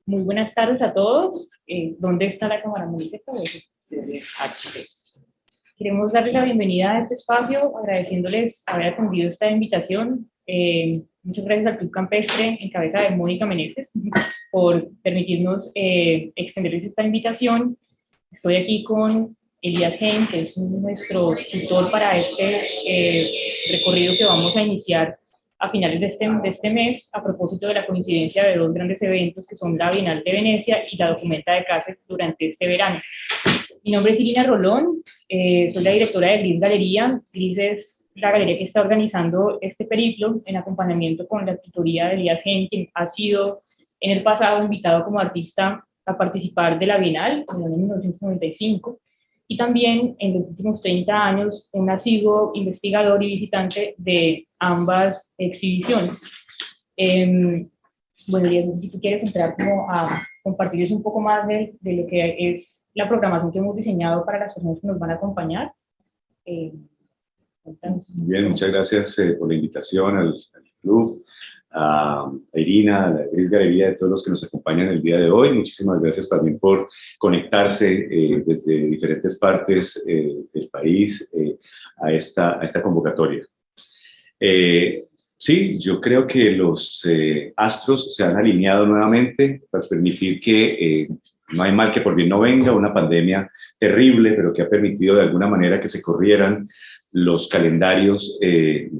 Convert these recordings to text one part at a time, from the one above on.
Muy buenas tardes a todos. ¿Dónde está la cámara? ¿Me dice Queremos darles la bienvenida a este espacio, agradeciéndoles haber atendido esta invitación. Muchas gracias al Club Campestre, en cabeza de Mónica Meneses, por permitirnos extenderles esta invitación. Estoy aquí con Elías Gen, que es nuestro tutor para este recorrido que vamos a iniciar a finales de este mes, a propósito de la coincidencia de dos grandes eventos que son la Bienal de Venecia y la Documenta de Cáceres durante este verano. Mi nombre es Irina Rolón, soy la directora de Gris Galería. Gris es la galería que está organizando este periplo en acompañamiento con la tutoría de Elías Gen, quien ha sido en el pasado invitado como artista a participar de la Bienal en el año 1995, y también en los últimos 30 años un asiduo investigador y visitante de ambas exhibiciones. Bueno, Elías, si tú quieres entrar como a compartirles un poco más de lo que es la programación que hemos diseñado para las personas que nos van a acompañar. Bien, muchas gracias por la invitación al club, a Irina, a la Gris Galería, de todos los que nos acompañan el día de hoy. Muchísimas gracias también por conectarse desde diferentes partes del país a esta convocatoria. Sí, yo creo que los astros se han alineado nuevamente para permitir que no hay mal que por bien no venga, una pandemia terrible, pero que ha permitido de alguna manera que se corrieran los calendarios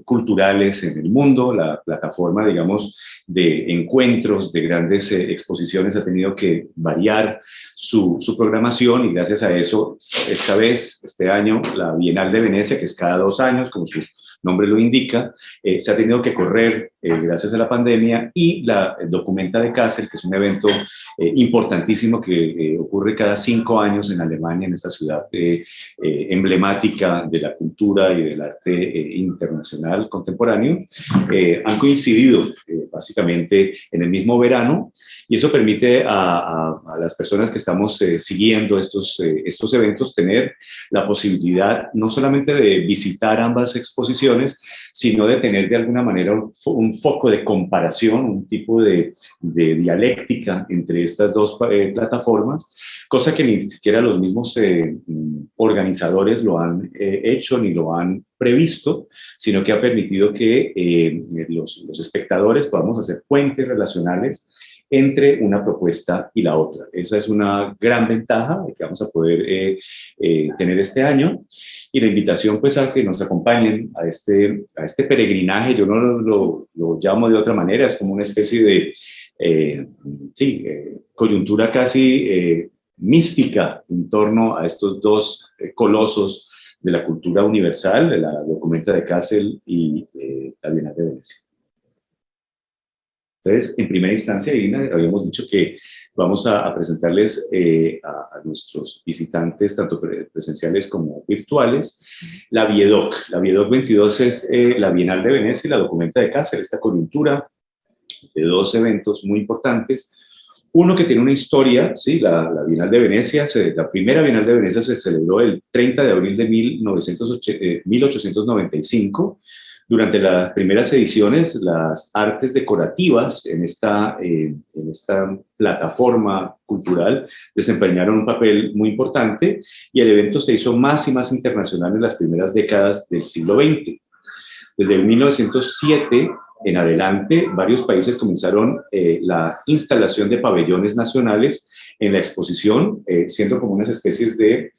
culturales en el mundo. La plataforma, digamos, de encuentros, de grandes exposiciones ha tenido que variar su programación, y gracias a eso, esta vez, este año, la Bienal de Venecia, que es cada 2 años, como su nombre lo indica, se ha tenido que correr gracias a la pandemia, y la Documenta de Cáceres, que es un evento importantísimo que ocurre cada 5 años en Alemania, en esta ciudad emblemática de la cultura y del arte internacional contemporáneo, han coincidido básicamente en el mismo verano, y eso permite a las personas que estamos siguiendo estos eventos tener la posibilidad no solamente de visitar ambas exposiciones, sino de tener de alguna manera un foco de comparación, un tipo de dialéctica entre estas dos plataformas, cosa que ni siquiera los mismos organizadores lo han hecho ni lo han previsto, sino que ha permitido que los espectadores podamos hacer puentes relacionales entre una propuesta y la otra. Esa es una gran ventaja que vamos a poder tener este año, y la invitación pues a que nos acompañen a este peregrinaje. Yo no lo llamo de otra manera, es como una especie de coyuntura casi mística en torno a estos dos colosos de la cultura universal, de la Documenta de Cáceres y la Bienal de Venecia. Entonces, en primera instancia, Irina, habíamos dicho que vamos a presentarles a nuestros visitantes, tanto presenciales como virtuales, la Biedoc. La Biedoc 22 es la Bienal de Venecia y la Documenta de Cáceres, esta coyuntura de 2 eventos muy importantes. Uno que tiene una historia, ¿sí? La Bienal de Venecia, la primera Bienal de Venecia se celebró el 30 de abril de 1895. Durante las primeras ediciones, las artes decorativas en esta plataforma cultural desempeñaron un papel muy importante, y el evento se hizo más y más internacional en las primeras décadas del siglo XX. Desde 1907 en adelante, varios países comenzaron la instalación de pabellones nacionales en la exposición, siendo como unas especies de,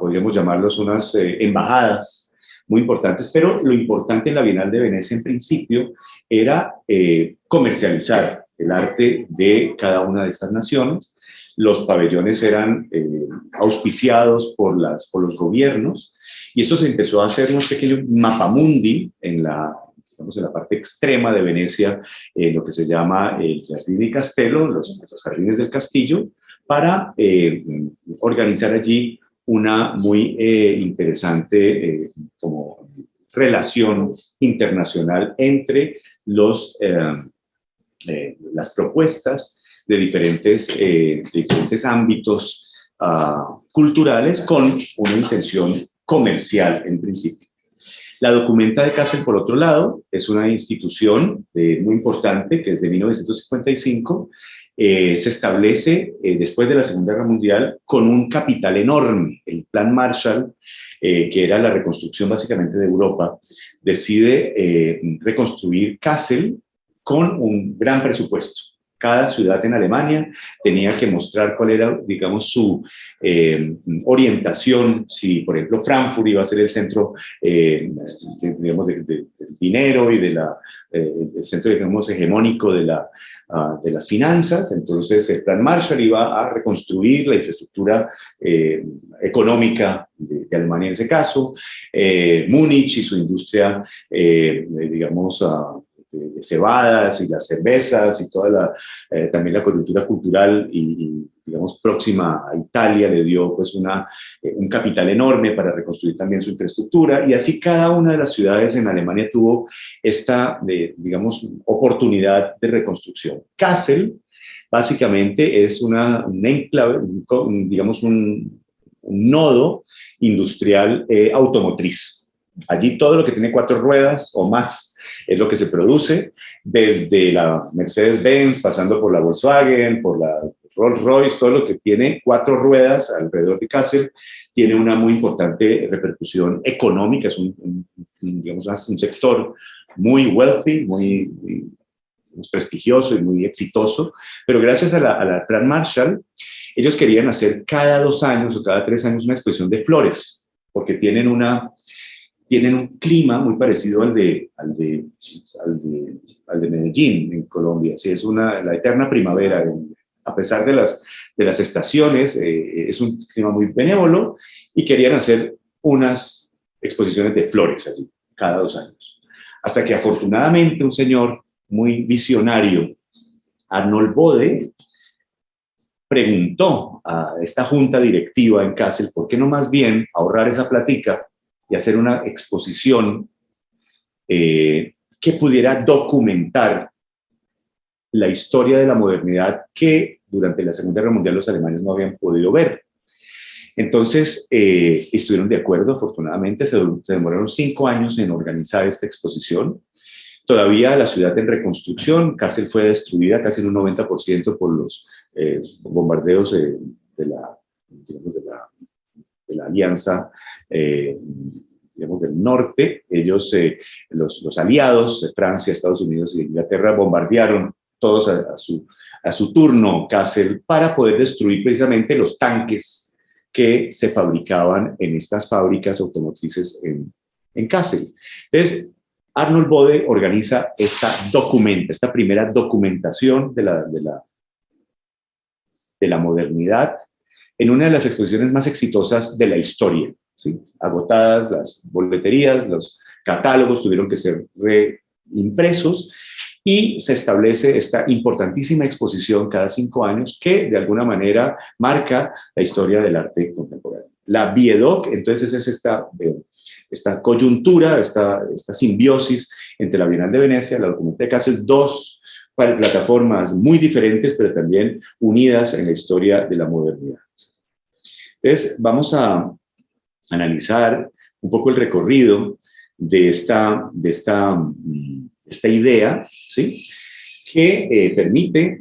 podríamos llamarlos unas embajadas muy importantes. Pero lo importante en la Bienal de Venecia en principio era comercializar el arte de cada una de estas naciones. Los pabellones eran auspiciados por los gobiernos, y esto se empezó a hacer un pequeño mapamundi en la parte extrema de Venecia, lo que se llama el Jardín di Castello, los jardines del castillo, para organizar allí una muy interesante como relación internacional entre las propuestas de diferentes ámbitos culturales, con una intención comercial en principio. La Documenta de Kassel, por otro lado, es una institución muy importante que es de 1955. Se establece después de la Segunda Guerra Mundial con un capital enorme. El Plan Marshall, que era la reconstrucción básicamente de Europa, decide reconstruir Kassel con un gran presupuesto. Cada ciudad en Alemania tenía que mostrar cuál era, digamos, su orientación. Si, por ejemplo, Frankfurt iba a ser el centro, digamos, del dinero y el centro, digamos, hegemónico de las finanzas, entonces el Plan Marshall iba a reconstruir la infraestructura económica de Alemania en ese caso. Múnich y su industria, digamos, de cebadas y las cervezas y también la coyuntura cultural y, digamos, próxima a Italia le dio pues un capital enorme para reconstruir también su infraestructura, y así cada una de las ciudades en Alemania tuvo esta, digamos, oportunidad de reconstrucción. Kassel básicamente es un enclave, digamos, un nodo industrial automotriz. Allí todo lo que tiene 4 ruedas o más es lo que se produce, desde la Mercedes-Benz, pasando por la Volkswagen, por la Rolls-Royce, todo lo que tiene 4 ruedas alrededor de Kassel tiene una muy importante repercusión económica. Es digamos, un sector muy wealthy, muy prestigioso y muy exitoso, pero gracias a la Plan Marshall, ellos querían hacer cada 2 años o cada 3 años una exposición de flores, porque tienen un clima muy parecido al de Medellín, en Colombia. Sí, es la eterna primavera. A pesar de las estaciones, es un clima muy benévolo, y querían hacer unas exposiciones de flores allí, cada 2 años. Hasta que afortunadamente un señor muy visionario, Arnold Bode, preguntó a esta junta directiva en Kassel, ¿por qué no más bien ahorrar esa platica y hacer una exposición que pudiera documentar la historia de la modernidad que durante la Segunda Guerra Mundial los alemanes no habían podido ver? Entonces, estuvieron de acuerdo, afortunadamente. Se demoraron 5 años en organizar esta exposición. Todavía la ciudad en reconstrucción. Kassel fue destruida casi en un 90% por los bombardeos de la alianza, digamos, del norte. Ellos, los aliados, Francia, Estados Unidos y Inglaterra, bombardearon todos a su turno Kassel para poder destruir precisamente los tanques que se fabricaban en estas fábricas automotrices en Kassel. Entonces, Arnold Bode organiza esta primera documentación de la modernidad en una de las exposiciones más exitosas de la historia. ¿Sí? Agotadas las boleterías, los catálogos tuvieron que ser reimpresos, y se establece esta importantísima exposición cada 5 años que de alguna manera marca la historia del arte contemporáneo. La Biedoc, entonces, es esta coyuntura, esta simbiosis entre la Bienal de Venecia, la Documenta de Kassel, 2 plataformas muy diferentes, pero también unidas en la historia de la modernidad. Entonces, vamos a analizar un poco el recorrido de esta idea, ¿sí? Que permite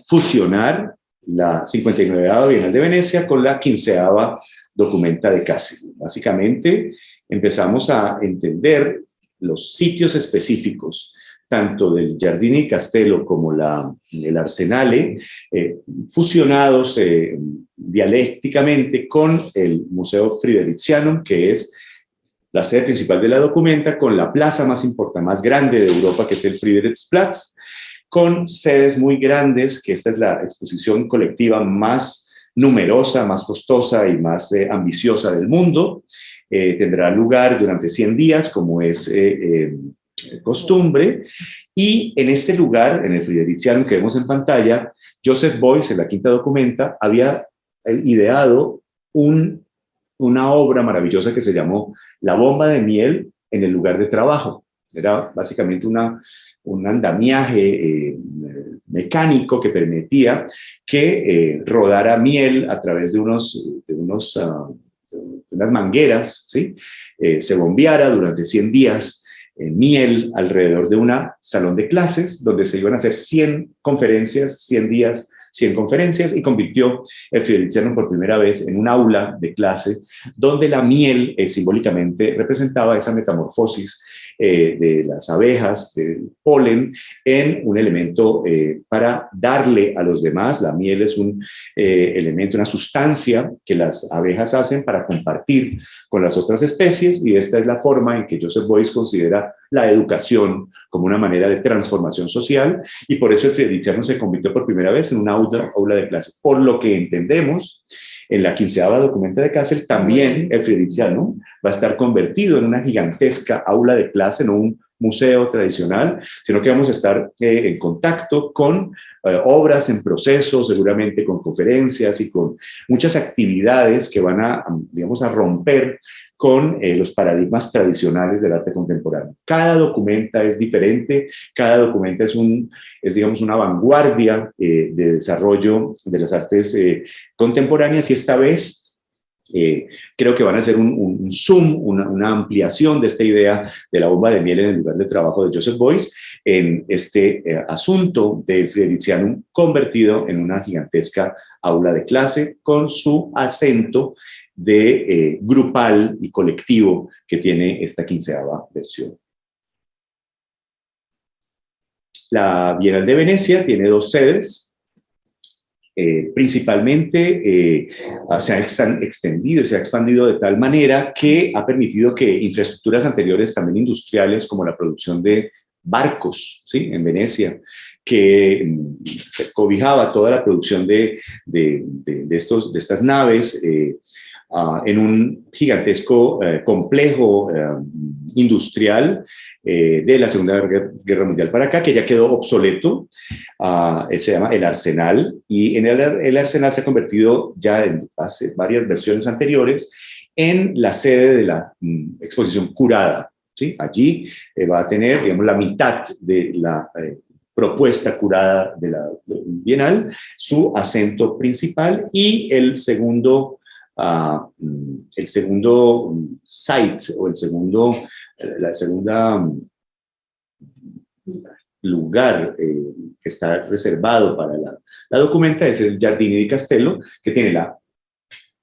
fusionar la 59ª Bienal de Venecia con la 15ª Documenta de Kassel. Básicamente, empezamos a entender los sitios específicos, tanto del Giardini Castello como el Arsenale, fusionados dialécticamente con el Museo Fridericianum, que es la sede principal de la Documenta, con la plaza más importante, más grande de Europa, que es el Friedrichsplatz, con sedes muy grandes, que esta es la exposición colectiva más numerosa, más costosa y más ambiciosa del mundo. Tendrá lugar durante 100 días, como es costumbre, y en este lugar, en el Fridericianum que vemos en pantalla, Joseph Beuys, en la quinta Documenta, había ideado una obra maravillosa que se llamó La bomba de miel en el lugar de trabajo. Era básicamente un andamiaje mecánico que permitía que rodara miel a través de unos unas mangueras, ¿sí? Se bombeara durante 100 días miel alrededor de un salón de clases donde se iban a hacer 100 conferencias, 100 días, 100 conferencias, y convirtió el Friderizianum por primera vez en un aula de clase donde la miel simbólicamente representaba esa metamorfosis de las abejas, del polen, en un elemento para darle a los demás. La miel es un elemento, una sustancia que las abejas hacen para compartir con las otras especies, y esta es la forma en que Joseph Beuys considera la educación como una manera de transformación social, y por eso el Friderizianum se convirtió por primera vez en una aula de clase. Por lo que entendemos, en la 15ª documenta de Kassel, también el Friderizianum va a estar convertido en una gigantesca aula de clase, no un museo tradicional, sino que vamos a estar en contacto con obras en proceso, seguramente con conferencias y con muchas actividades que van a, digamos, a romper con los paradigmas tradicionales del arte contemporáneo. Cada documenta es diferente, cada documenta es digamos, una vanguardia de desarrollo de las artes contemporáneas, y esta vez creo que van a hacer un zoom, una ampliación de esta idea de la bomba de miel en el lugar de trabajo de Joseph Beuys en este asunto del Friderizianum convertido en una gigantesca aula de clase con su acento de grupal y colectivo que tiene esta 15ª versión. La Bienal de Venecia tiene 2 sedes. Principalmente se ha extendido y se ha expandido de tal manera que ha permitido que infraestructuras anteriores, también industriales, como la producción de barcos, ¿sí? En Venecia, que se cobijaba toda la producción de estas naves en un gigantesco complejo industrial de la Segunda Guerra Mundial para acá, que ya quedó obsoleto. Se llama el Arsenal, y en el Arsenal se ha convertido ya en hace varias versiones anteriores en la sede de la exposición curada, ¿sí? Allí va a tener, digamos, la mitad de la propuesta curada de la Bienal, su acento principal, y el segundo site, o la segunda lugar que está reservado para la documenta es el Giardini di Castello, que tiene la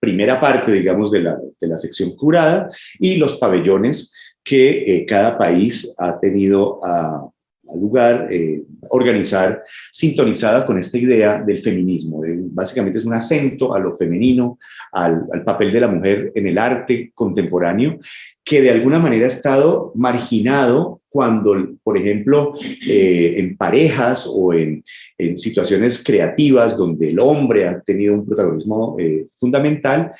primera parte, digamos, de la sección curada, y los pabellones que cada país ha tenido a lugar organizar, sintonizada con esta idea del feminismo. Básicamente es un acento a lo femenino, al papel de la mujer en el arte contemporáneo, que de alguna manera ha estado marginado cuando, por ejemplo, en parejas o en situaciones creativas donde el hombre ha tenido un protagonismo fundamental,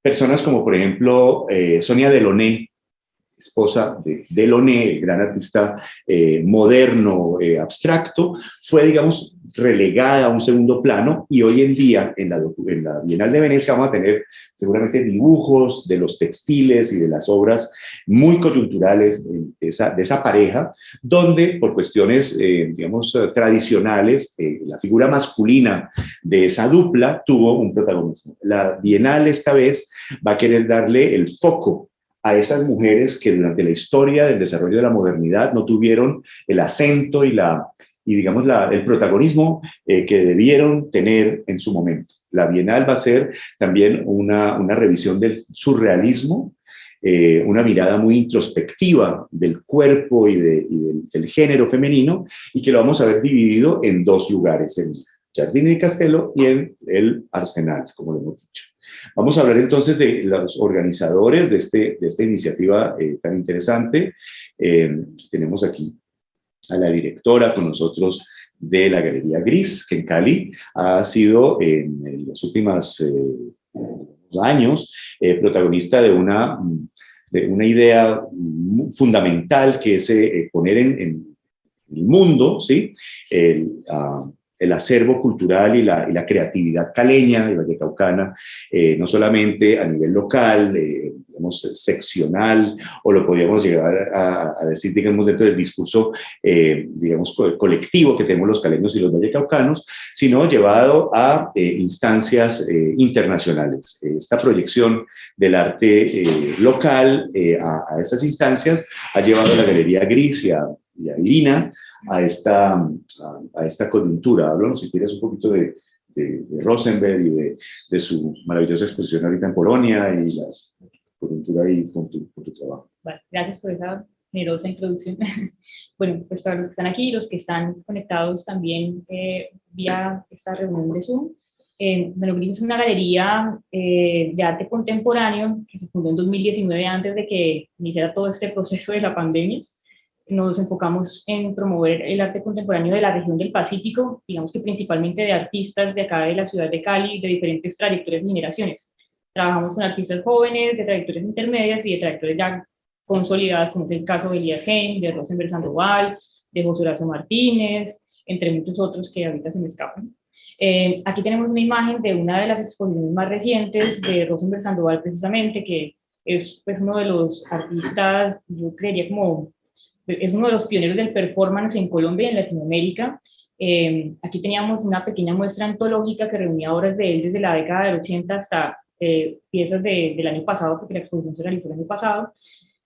personas como, por ejemplo, Sonia Delaunay, esposa de Delaunay, el gran artista moderno, abstracto, fue, digamos, relegada a un segundo plano, y hoy en día en la Bienal de Venecia vamos a tener seguramente dibujos de los textiles y de las obras muy coyunturales de esa pareja, donde por cuestiones, digamos, tradicionales, la figura masculina de esa dupla tuvo un protagonismo. La Bienal esta vez va a querer darle el foco a esas mujeres que durante la historia del desarrollo de la modernidad no tuvieron el acento y digamos, el protagonismo que debieron tener en su momento. La Bienal va a ser también una revisión del surrealismo, una mirada muy introspectiva del cuerpo y del género femenino, y que lo vamos a ver dividido en 2 lugares, en Giardini di Castello y en el Arsenal, como lo hemos dicho. Vamos a hablar entonces de los organizadores de esta iniciativa tan interesante. Tenemos aquí a la directora con nosotros de la Galería Gris, que en Cali ha sido en los últimos años protagonista de una idea fundamental, que es poner en el mundo, ¿sí? el acervo cultural y la creatividad caleña y vallecaucana, no solamente a nivel local, digamos, seccional, o lo podríamos llegar a decir, digamos, dentro del discurso, digamos, colectivo que tenemos los caleños y los vallecaucanos, sino llevado a instancias internacionales. Esta proyección del arte local a estas instancias ha llevado a la Galería Gris y a Irina a esta coyuntura. Háblanos, si quieres, un poquito de Rosenberg y de su maravillosa exposición ahorita en Polonia y la coyuntura ahí con tu trabajo. Vale, gracias por esa generosa introducción. Bueno, pues para los que están aquí y los que están conectados también vía esta reunión de Zoom, bueno, Gris es una galería de arte contemporáneo que se fundó en 2019, antes de que iniciara todo este proceso de la pandemia. Nos enfocamos en promover el arte contemporáneo de la región del Pacífico, digamos que principalmente de artistas de acá de la ciudad de Cali, de diferentes trayectorias y generaciones. Trabajamos con artistas jóvenes, de trayectorias intermedias y de trayectorias ya consolidadas, como es el caso de Elías Heim, de Rosenberg Sandoval, de José Horacio Martínez, entre muchos otros que ahorita se me escapan. Aquí tenemos una imagen de una de las exposiciones más recientes de Rosenberg Sandoval, precisamente, que es pues, uno de los artistas, yo creería como es uno de los pioneros del performance en Colombia y en Latinoamérica. Aquí teníamos una pequeña muestra antológica que reunía obras de él desde la década del 80 hasta piezas del año pasado, porque la exposición se realizó el año pasado,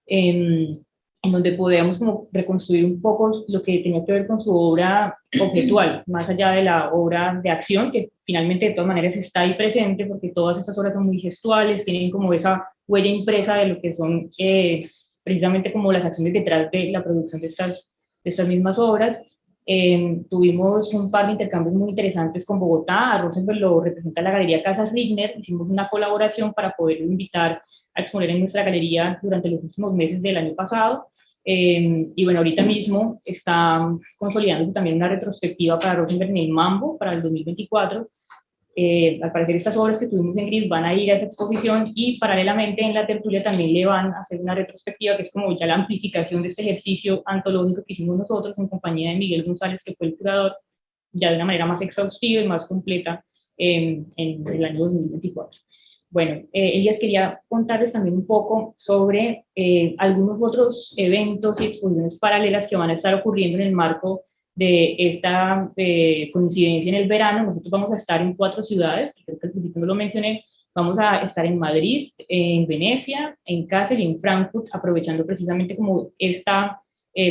en donde podíamos como reconstruir un poco lo que tenía que ver con su obra objetual, más allá de la obra de acción, que finalmente de todas maneras está ahí presente, porque todas estas obras son muy gestuales, tienen como esa huella impresa de lo que son precisamente como las acciones detrás de la producción de estas mismas obras. Tuvimos un par de intercambios muy interesantes con Bogotá. A Rosenberg lo representa la Galería Casas Rigner. Hicimos una colaboración para poder invitar a exponer en nuestra galería durante los últimos meses del año pasado. Y bueno, ahorita mismo está consolidándose también una retrospectiva para Rosenberg en el Mambo para el 2024. Al parecer estas obras que tuvimos en Gris van a ir a esa exposición, y paralelamente en la tertulia también le van a hacer una retrospectiva que es como ya la amplificación de este ejercicio antológico que hicimos nosotros en compañía de Miguel González, que fue el curador, ya de una manera más exhaustiva y más completa en el año 2024. Bueno, Elías, quería contarles también un poco sobre algunos otros eventos y exposiciones paralelas que van a estar ocurriendo en el marco de esta coincidencia en el verano. Nosotros vamos a estar en 4 ciudades, que creo que al principio no lo mencioné. Vamos a estar en Madrid, en Venecia, en Kassel y en Frankfurt, aprovechando precisamente como esta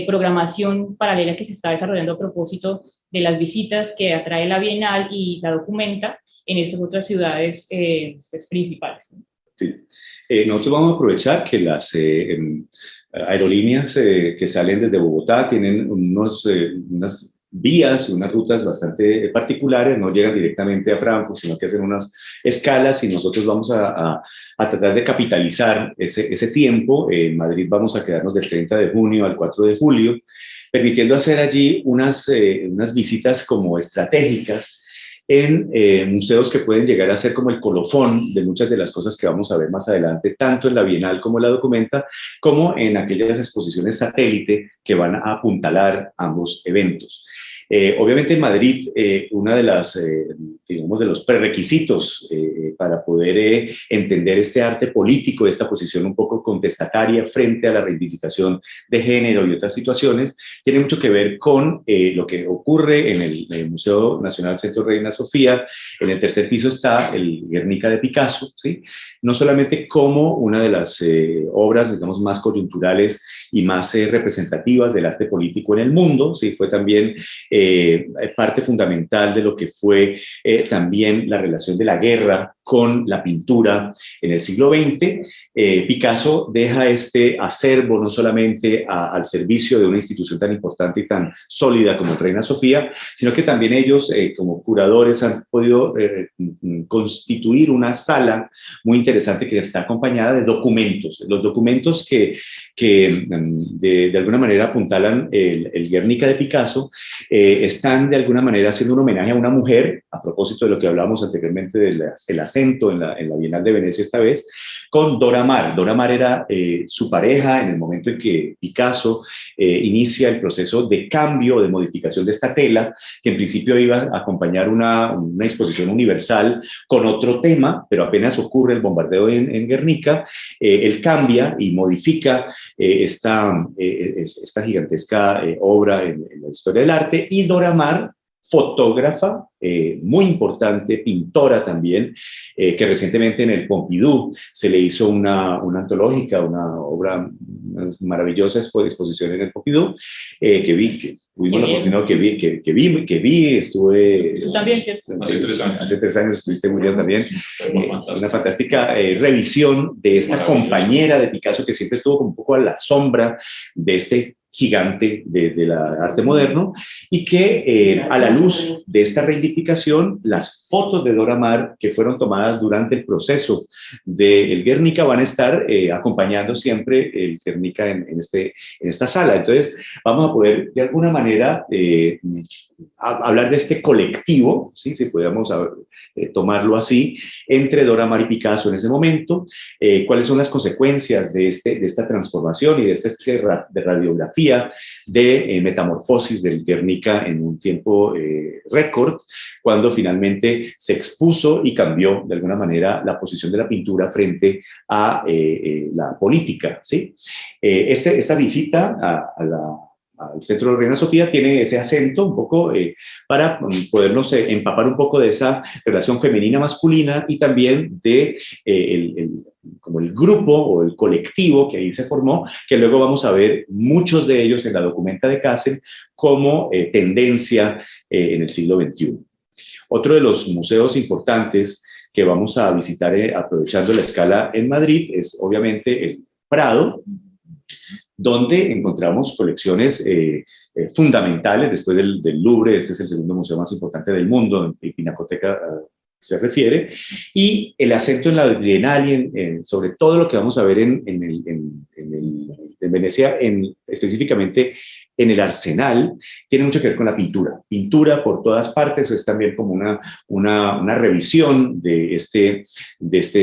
programación paralela que se está desarrollando a propósito de las visitas que atrae la Bienal y la Documenta en esas otras ciudades pues, principales. Sí. Nosotros vamos a aprovechar que las aerolíneas que salen desde Bogotá tienen unas vías, unas rutas bastante particulares, no llegan directamente a Frankfurt, sino que hacen unas escalas, y nosotros vamos a tratar de capitalizar ese tiempo. En Madrid vamos a quedarnos del 30 de junio al 4 de julio, permitiendo hacer allí unas visitas como estratégicas en museos que pueden llegar a ser como el colofón de muchas de las cosas que vamos a ver más adelante, tanto en la Bienal como en la Documenta, como en aquellas exposiciones satélite que van a apuntalar ambos eventos. Obviamente en Madrid, una de las, digamos, de los prerequisitos para poder entender este arte político, esta posición un poco contestataria frente a la reivindicación de género y otras situaciones, tiene mucho que ver con lo que ocurre en el Museo Nacional Centro Reina Sofía. En el tercer piso está el Guernica de Picasso, ¿sí? No solamente como una de las obras, digamos, más coyunturales y más representativas del arte político en el mundo, ¿sí? Fue también parte fundamental de lo que fue también la relación de la guerra con la pintura en el siglo XX. Picasso deja este acervo no solamente al servicio de una institución tan importante y tan sólida como Reina Sofía, sino que también ellos como curadores han podido constituir una sala muy interesante que está acompañada de documentos. Los documentos que de alguna manera apuntalan el Guernica de Picasso están de alguna manera haciendo un homenaje a una mujer, a propósito de lo que hablábamos anteriormente del ascenso acento en la Bienal de Venecia esta vez, con Dora Maar. Dora Maar era su pareja en el momento en que Picasso inicia el proceso de cambio, de modificación de esta tela, que en principio iba a acompañar una exposición universal con otro tema, pero apenas ocurre el bombardeo en Guernica, él cambia y modifica esta gigantesca obra en la historia del arte, y Dora Maar, fotógrafa, muy importante, pintora también, que recientemente en el Pompidou se le hizo una antológica, una obra, una maravillosa exposición en el Pompidou, que tuvimos la oportunidad, que vi, estuve... Tú también, ¿cierto? Hace 3 años estuviste muy bien también. Una fantástica revisión de esta compañera de Picasso que siempre estuvo como un poco a la sombra de este gigante de la arte moderno, y que a la luz de esta reivindicación, las fotos de Dora Maar que fueron tomadas durante el proceso del Guernica van a estar acompañando siempre el Guernica en esta sala. Entonces vamos a poder de alguna manera hablar de este colectivo, ¿sí? Si podemos tomarlo así, entre Dora Maar y Picasso en ese momento, cuáles son las consecuencias de esta transformación y de esta especie de radiografía, de metamorfosis del Guernica en un tiempo récord, cuando finalmente se expuso y cambió de alguna manera la posición de la pintura frente a la política, ¿sí? Esta visita al Centro de Reina Sofía tiene ese acento un poco para podernos empapar un poco de esa relación femenina-masculina, y también de como el grupo o el colectivo que ahí se formó, que luego vamos a ver muchos de ellos en la documenta de Kassel como tendencia en el siglo XXI. Otro de los museos importantes que vamos a visitar aprovechando la escala en Madrid es obviamente el Prado, donde encontramos colecciones fundamentales después del Louvre. Este es el segundo museo más importante del mundo en Pinacoteca se refiere, y el acento en la Bienal y sobre todo lo que vamos a ver en Venecia, específicamente en el Arsenal, tiene mucho que ver con la pintura por todas partes. Es también como una revisión de este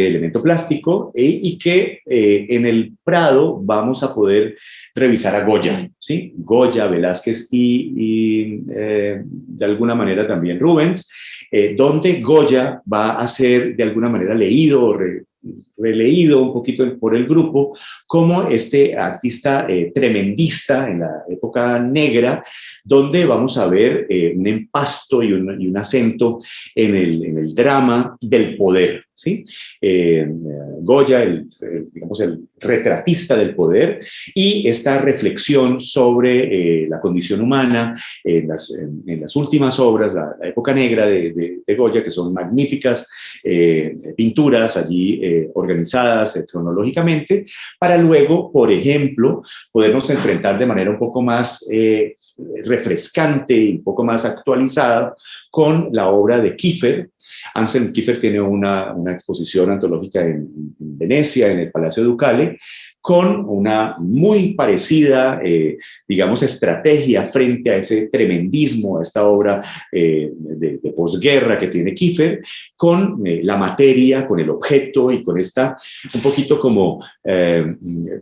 elemento plástico, y que en el Prado vamos a poder revisar a Goya, ¿sí? Goya, Velázquez y de alguna manera también Rubens, donde Goya va a ser de alguna manera leído o releído un poquito por el grupo como este artista tremendista en la época negra, donde vamos a ver un empasto y un acento en el drama del poder, ¿sí? Goya, digamos, el retratista del poder, y esta reflexión sobre la condición humana en las últimas obras, la época negra de Goya, que son magníficas pinturas allí organizadas cronológicamente, para luego, por ejemplo, podernos enfrentar de manera un poco más refrescante y un poco más actualizada con la obra de Kiefer. Anselm Kiefer tiene una exposición antológica en Venecia, en el Palacio Ducale, con una muy parecida, digamos, estrategia frente a ese tremendismo, a esta obra de posguerra que tiene Kiefer, con la materia, con el objeto y con esta un poquito como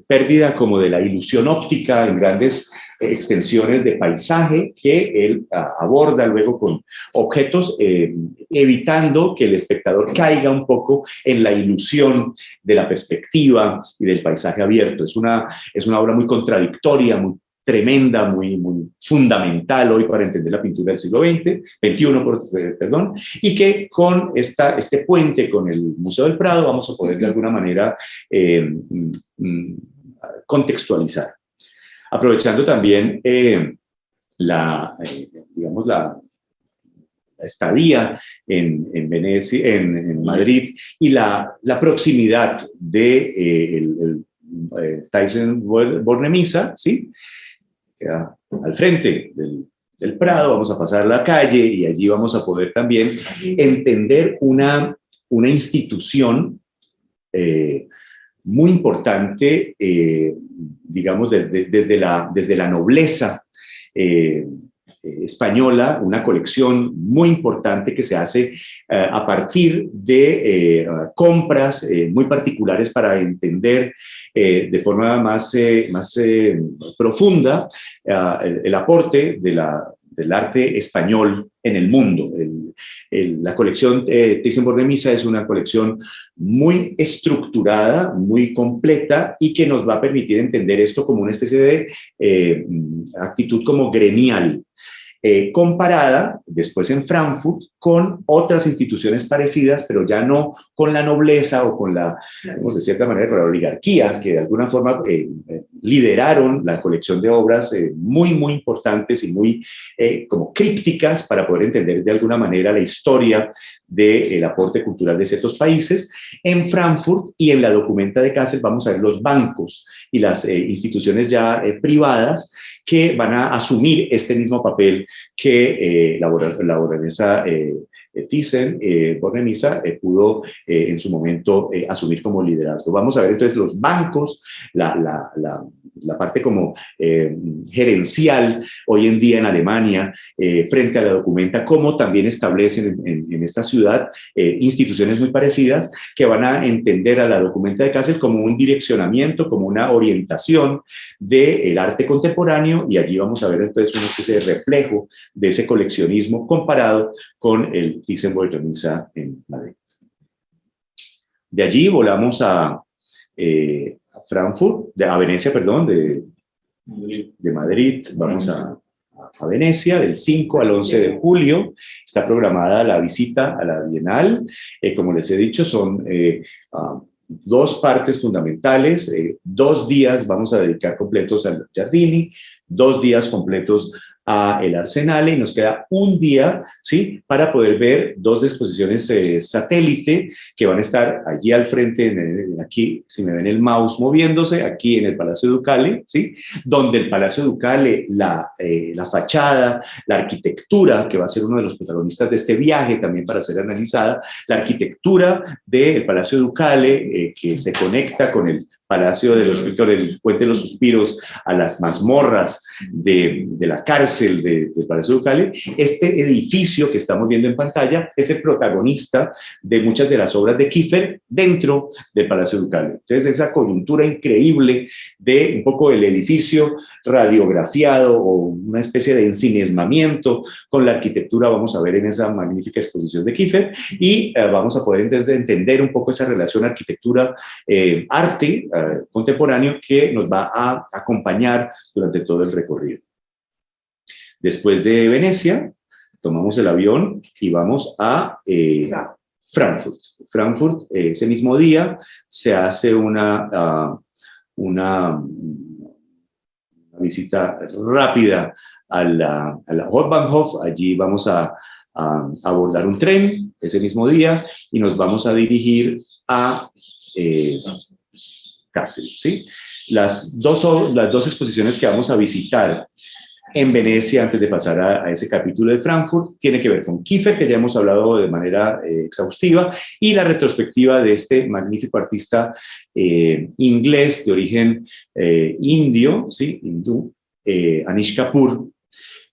pérdida como de la ilusión óptica en grandes extensiones de paisaje que él aborda luego con objetos, evitando que el espectador caiga un poco en la ilusión de la perspectiva y del paisaje abierto. Es una obra muy contradictoria, muy tremenda, muy fundamental hoy para entender la pintura del siglo XXI, perdón, y que con este puente con el Museo del Prado vamos a poder de alguna manera contextualizar. Aprovechando también digamos, la estadía en Venecia, en Madrid, y la proximidad de Thyssen-Bornemisza, ¿sí? Queda al frente del Prado. Vamos a pasar la calle y allí vamos a poder también entender una institución muy importante, digamos, desde la nobleza española, una colección muy importante que se hace a partir de compras muy particulares para entender de forma más profunda el aporte del arte español en el mundo. La colección Thyssen-Bornemisza es una colección muy estructurada, muy completa y que nos va a permitir entender esto como una especie de actitud como gremial. Comparada después en Frankfurt con otras instituciones parecidas, pero ya no con la nobleza o con la, digamos, de cierta manera, la oligarquía, que de alguna forma lideraron la colección de obras muy importantes y muy como crípticas para poder entender de alguna manera la historia del aporte cultural de ciertos países. En Frankfurt y en la documenta de Kassel vamos a ver los bancos y las instituciones ya privadas que van a asumir este mismo papel que la baronesa Thyssen-Bornemisza pudo en su momento asumir como liderazgo. Vamos a ver entonces los bancos, la parte como gerencial hoy en día en Alemania frente a la documenta, cómo también establecen en esta ciudad instituciones muy parecidas que van a entender a la documenta de Kassel como un direccionamiento, como una orientación del arte contemporáneo, y allí vamos a ver entonces una especie de reflejo de ese coleccionismo comparado con el Thyssen-Bornemisza en Madrid. De allí volamos a Frankfurt, a Venecia, perdón, de Madrid, vamos a Venecia, del 5 al 11 de julio, está programada la visita a la Bienal. Como les he dicho, son dos partes fundamentales, 2 días vamos a dedicar completos al Giardini, 2 días completos a el Arsenale, y nos queda 1 día, ¿sí?, para poder ver 2 exposiciones satélite que van a estar allí al frente, aquí, si me ven el mouse moviéndose, aquí en el Palacio Ducale, ¿sí?, donde el Palacio Ducale, la fachada, la arquitectura, que va a ser uno de los protagonistas de este viaje también para ser analizada, la arquitectura del Palacio Ducale, que se conecta con el Palacio de los el Puente de los Suspiros, a las mazmorras de la cárcel del Palacio Ducale. Este edificio que estamos viendo en pantalla es el protagonista de muchas de las obras de Kiefer dentro del Palacio Ducale. Entonces, esa coyuntura increíble de un poco el edificio radiografiado o una especie de ensimismamiento con la arquitectura vamos a ver en esa magnífica exposición de Kiefer, y vamos a poder entender un poco esa relación arquitectura-arte contemporáneo que nos va a acompañar durante todo el recorrido. Después de Venecia, tomamos el avión y vamos a Frankfurt. Frankfurt, ese mismo día, se hace una visita rápida a la Hauptbahnhof. Allí vamos a abordar un tren ese mismo día y nos vamos a dirigir a Kassel, ¿sí? Las dos exposiciones que vamos a visitar en Venecia, antes de pasar a ese capítulo de Frankfurt, tiene que ver con Kiefer, que ya hemos hablado de manera exhaustiva, y la retrospectiva de este magnífico artista inglés de origen indio, ¿sí?, hindú, Anish Kapoor,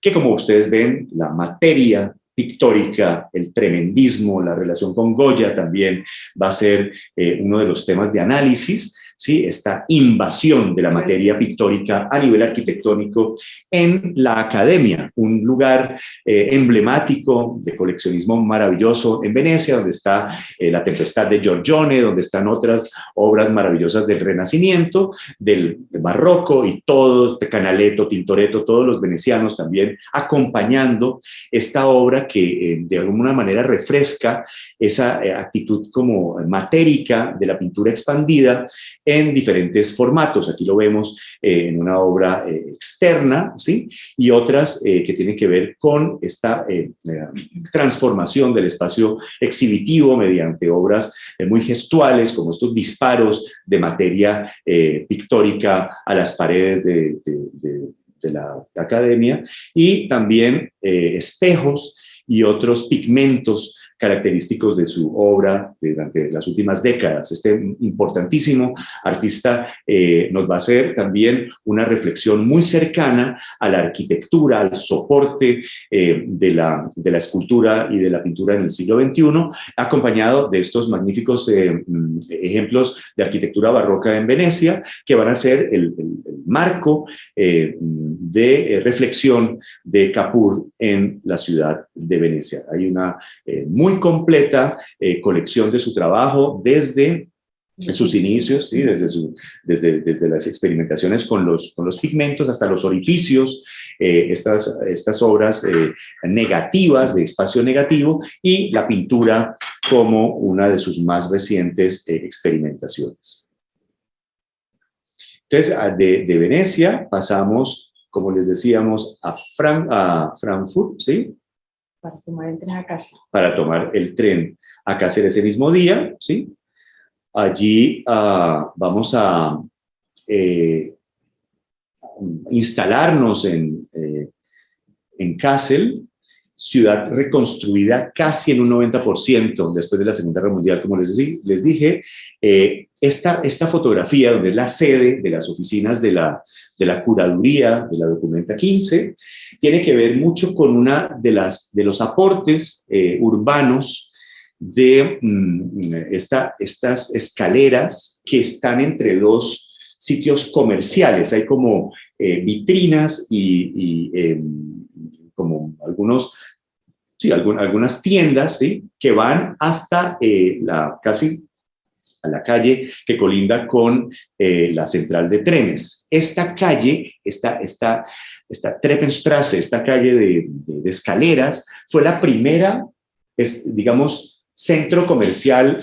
que, como ustedes ven, la materia pictórica, el tremendismo, la relación con Goya también va a ser uno de los temas de análisis, ¿sí?, esta invasión de la materia pictórica a nivel arquitectónico en la academia, un lugar emblemático de coleccionismo maravilloso en Venecia, donde está La Tempestad de Giorgione, donde están otras obras maravillosas del Renacimiento, del Barroco, y todos, Canaletto, Tintoretto, todos los venecianos también acompañando esta obra que de alguna manera refresca esa actitud como matérica de la pintura expandida en diferentes formatos. Aquí lo vemos en una obra externa, ¿sí?, y otras que tienen que ver con esta transformación del espacio exhibitivo mediante obras muy gestuales, como estos disparos de materia pictórica a las paredes de la academia, y también espejos y otros pigmentos característicos de su obra durante las últimas décadas. Este importantísimo artista nos va a hacer también una reflexión muy cercana a la arquitectura, al soporte de la escultura y de la pintura en el siglo XXI, acompañado de estos magníficos ejemplos de arquitectura barroca en Venecia, que van a ser el marco de reflexión de Kapur en la ciudad de Venecia. Hay una muy completa colección de su trabajo desde sus inicios, ¿sí? desde las experimentaciones con los pigmentos hasta los orificios, estas obras negativas, de espacio negativo, y la pintura como una de sus más recientes experimentaciones. Entonces, de Venecia pasamos, como les decíamos, a Frankfurt, ¿sí? Para tomar el tren a Cáceres. Para tomar el tren a Cáceres ese mismo día, ¿sí? Allí vamos a instalarnos en Kassel, ciudad reconstruida casi en un 90% después de la Segunda Guerra Mundial, como les dije. Esta fotografía, donde es la sede de las oficinas de la curaduría de la Documenta 15, tiene que ver mucho con una de los aportes urbanos de estas escaleras que están entre dos sitios comerciales. Hay como vitrinas y como algunas tiendas, ¿sí? Que van hasta casi a la calle que colinda con la central de trenes. Esta calle, esta Treppenstrasse, esta calle de escaleras, fue la primera, digamos, centro comercial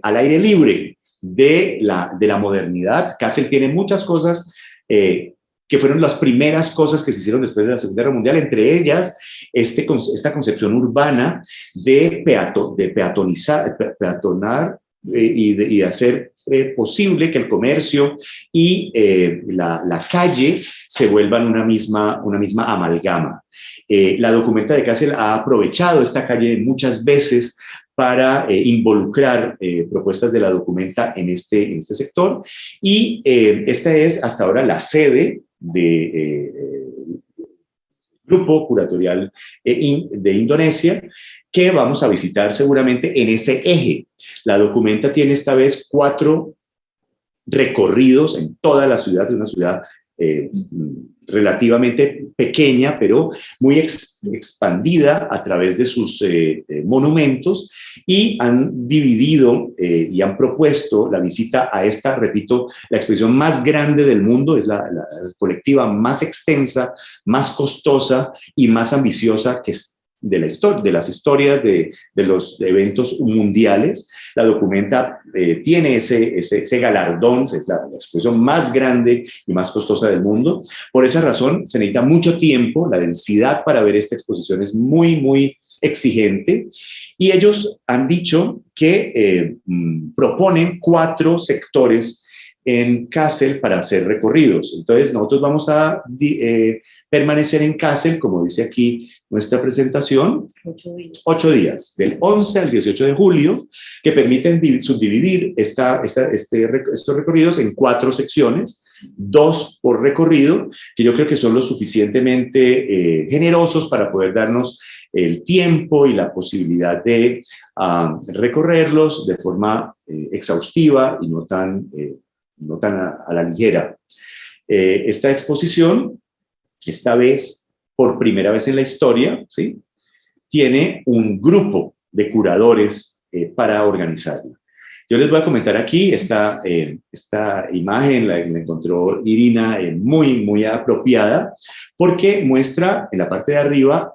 al aire libre de la modernidad. Kassel tiene muchas cosas que fueron las primeras cosas que se hicieron después de la Segunda Guerra Mundial, entre ellas esta concepción urbana de peatonar y de hacer posible que el comercio y la calle se vuelvan una misma amalgama. La Documenta de Kassel ha aprovechado esta calle muchas veces para involucrar propuestas de la Documenta en este sector, y esta es hasta ahora la sede de grupo curatorial de Indonesia, que vamos a visitar seguramente en ese eje. La Documenta tiene esta vez 4 recorridos en toda la ciudad, de una ciudad relativamente pequeña, pero muy expandida a través de sus monumentos, y han dividido y han propuesto la visita a esta, repito, la exposición más grande del mundo, es la colectiva más extensa, más costosa y más ambiciosa que es de las historias de los eventos mundiales. La Documenta tiene ese galardón, es la exposición más grande y más costosa del mundo. Por esa razón se necesita mucho tiempo, la densidad para ver esta exposición es muy, muy exigente, y ellos han dicho que proponen 4 sectores en Kassel para hacer recorridos. Entonces nosotros vamos a permanecer en Kassel, como dice aquí nuestra presentación, 8 días, del 11 al 18 de julio, que permiten subdividir estos recorridos en 4 secciones, 2 por recorrido, que yo creo que son lo suficientemente generosos para poder darnos el tiempo y la posibilidad de recorrerlos de forma exhaustiva y no tan a la ligera. Esta exposición, esta vez, por primera vez en la historia, ¿sí?, tiene un grupo de curadores para organizarla. Yo les voy a comentar aquí esta imagen, la encontró Irina, muy, muy apropiada, porque muestra en la parte de arriba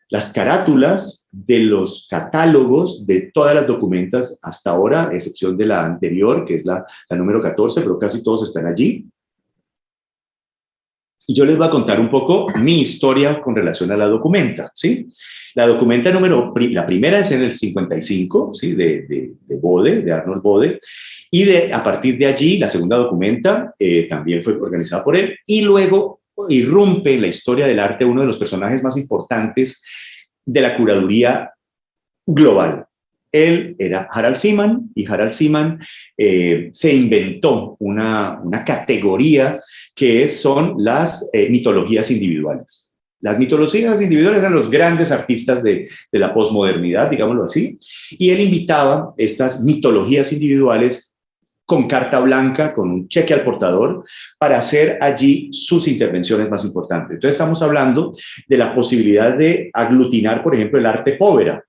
las carátulas de los catálogos de todas las documentas hasta ahora, a excepción de la anterior, que es la número 14, pero casi todos están allí. Y yo les voy a contar un poco mi historia con relación a la Documenta, ¿sí? La Documenta la primera es en el 55, ¿sí?, de Bode, de Arnold Bode, y a partir de allí la segunda Documenta también fue organizada por él, y luego irrumpe en la historia del arte uno de los personajes más importantes de la curaduría global. Él era Harald Seaman y Harald Seaman se inventó una categoría que son las mitologías individuales. Las mitologías individuales eran los grandes artistas de la posmodernidad, digámoslo así, y él invitaba estas mitologías individuales con carta blanca, con un cheque al portador, para hacer allí sus intervenciones más importantes. Entonces estamos hablando de la posibilidad de aglutinar, por ejemplo, el arte povera,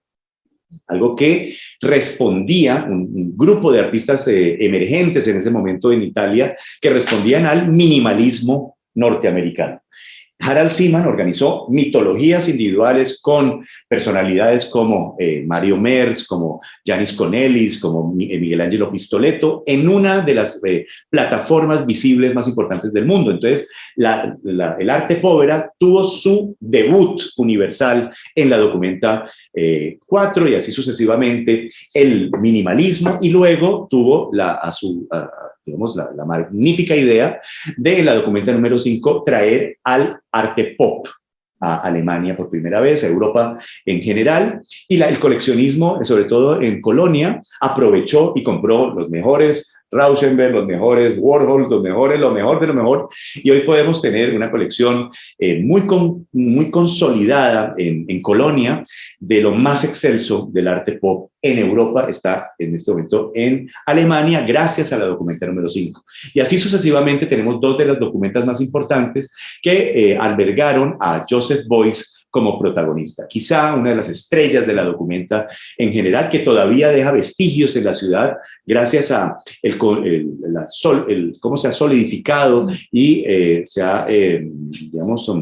algo que respondía, un grupo de artistas emergentes en ese momento en Italia, que respondían al minimalismo norteamericano. Harald Seaman organizó mitologías individuales con personalidades como Mario Merz, como Janis Cornelis, como Miguel Ángelo Pistoletto, en una de las plataformas visibles más importantes del mundo. Entonces, el arte povera tuvo su debut universal en la Documenta 4 y así sucesivamente el minimalismo, y luego tuvo digamos, la magnífica idea de la Documenta número 5 traer al arte pop a Alemania por primera vez, a Europa en general, y el coleccionismo, sobre todo en Colonia, aprovechó y compró los mejores Rauschenberg, los mejores Warhol, lo mejor de lo mejor, y hoy podemos tener una colección muy consolidada en Colonia de lo más excelso del arte pop en Europa. Está en este momento en Alemania gracias a la Documenta número 5. Y así sucesivamente tenemos dos de las documentas más importantes que albergaron a Joseph Beuys como protagonista. Quizá una de las estrellas de la Documenta en general, que todavía deja vestigios en la ciudad gracias a cómo se ha solidificado y se ha, digamos,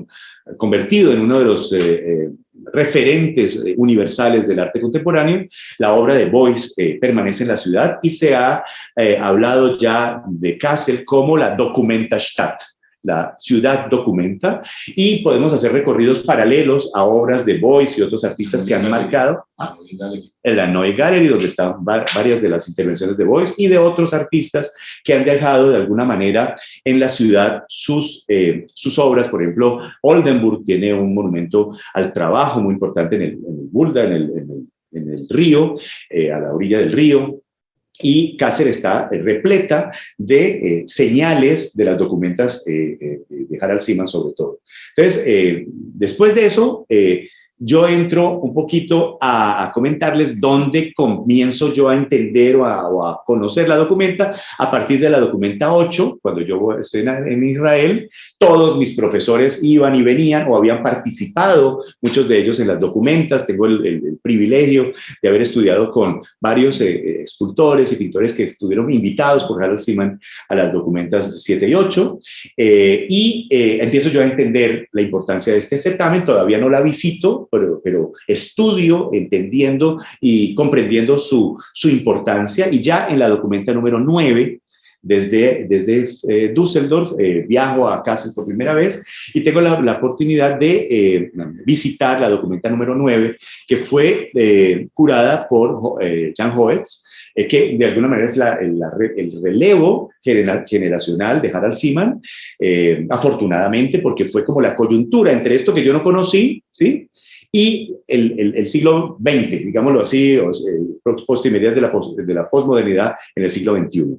convertido en uno de los referentes universales del arte contemporáneo. La obra de Beuys permanece en la ciudad y se ha hablado ya de Kassel como la Documentastadt, la ciudad documenta, y podemos hacer recorridos paralelos a obras de Beuys y otros artistas que han marcado en la Neue Gallery, donde están varias de las intervenciones de Beuys y de otros artistas que han dejado de alguna manera en la ciudad sus obras. Por ejemplo, Oldenburg tiene un monumento al trabajo muy importante en el Fulda, en el río, a la orilla del río. Y Cáceres está repleta de señales de las documentas de Harald Seaman sobre todo. Entonces, después de eso, yo entro un poquito a comentarles dónde comienzo yo a entender o a conocer la Documenta. A partir de la Documenta 8, cuando yo estoy en Israel, todos mis profesores iban y venían o habían participado, muchos de ellos en las Documentas. Tengo el privilegio de haber estudiado con varios escultores y pintores que estuvieron invitados por Harald Seaman a las Documentas 7 y 8, y empiezo yo a entender la importancia de este certamen. Todavía no la visito, pero estudio, entendiendo y comprendiendo su importancia, y ya en la Documenta número 9, desde Düsseldorf, viajo a Kassel por primera vez y tengo la oportunidad de visitar la Documenta número 9, que fue curada por Jan Hoetz, que de alguna manera es el relevo generacional de Harald Seaman, afortunadamente, porque fue como la coyuntura entre esto que yo no conocí, ¿sí?, y el siglo XX, digámoslo así, post-inmediat de la posmodernidad en el siglo XXI.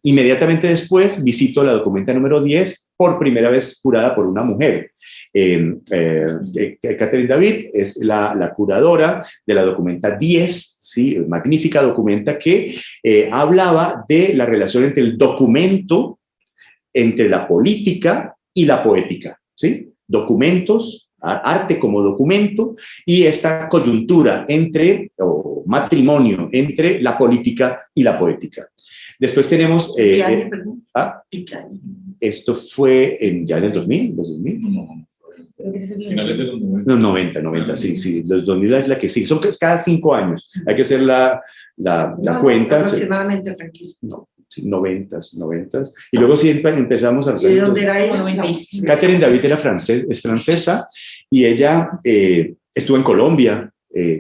Inmediatamente después visito la Documenta número 10, por primera vez curada por una mujer. Catherine David es la curadora de la Documenta 10, ¿sí? Magnífica Documenta que hablaba de la relación entre el documento, entre la política y la poética, ¿sí? Documentos, arte como documento, y esta coyuntura o matrimonio entre la política y la poética. Después tenemos... ¿Qué año, perdón? Esto fue ya en el 2000, los 2000. Finales de los 90. No, 90, sí. Los 2000 es la que sí. Son cada 5 años. Hay que hacer la cuenta. Aproximadamente, tranquilo. No. Sí, 90. Y luego sí empezamos a... ¿De dónde era ella? 95. Catherine David es francesa, y ella estuvo en Colombia,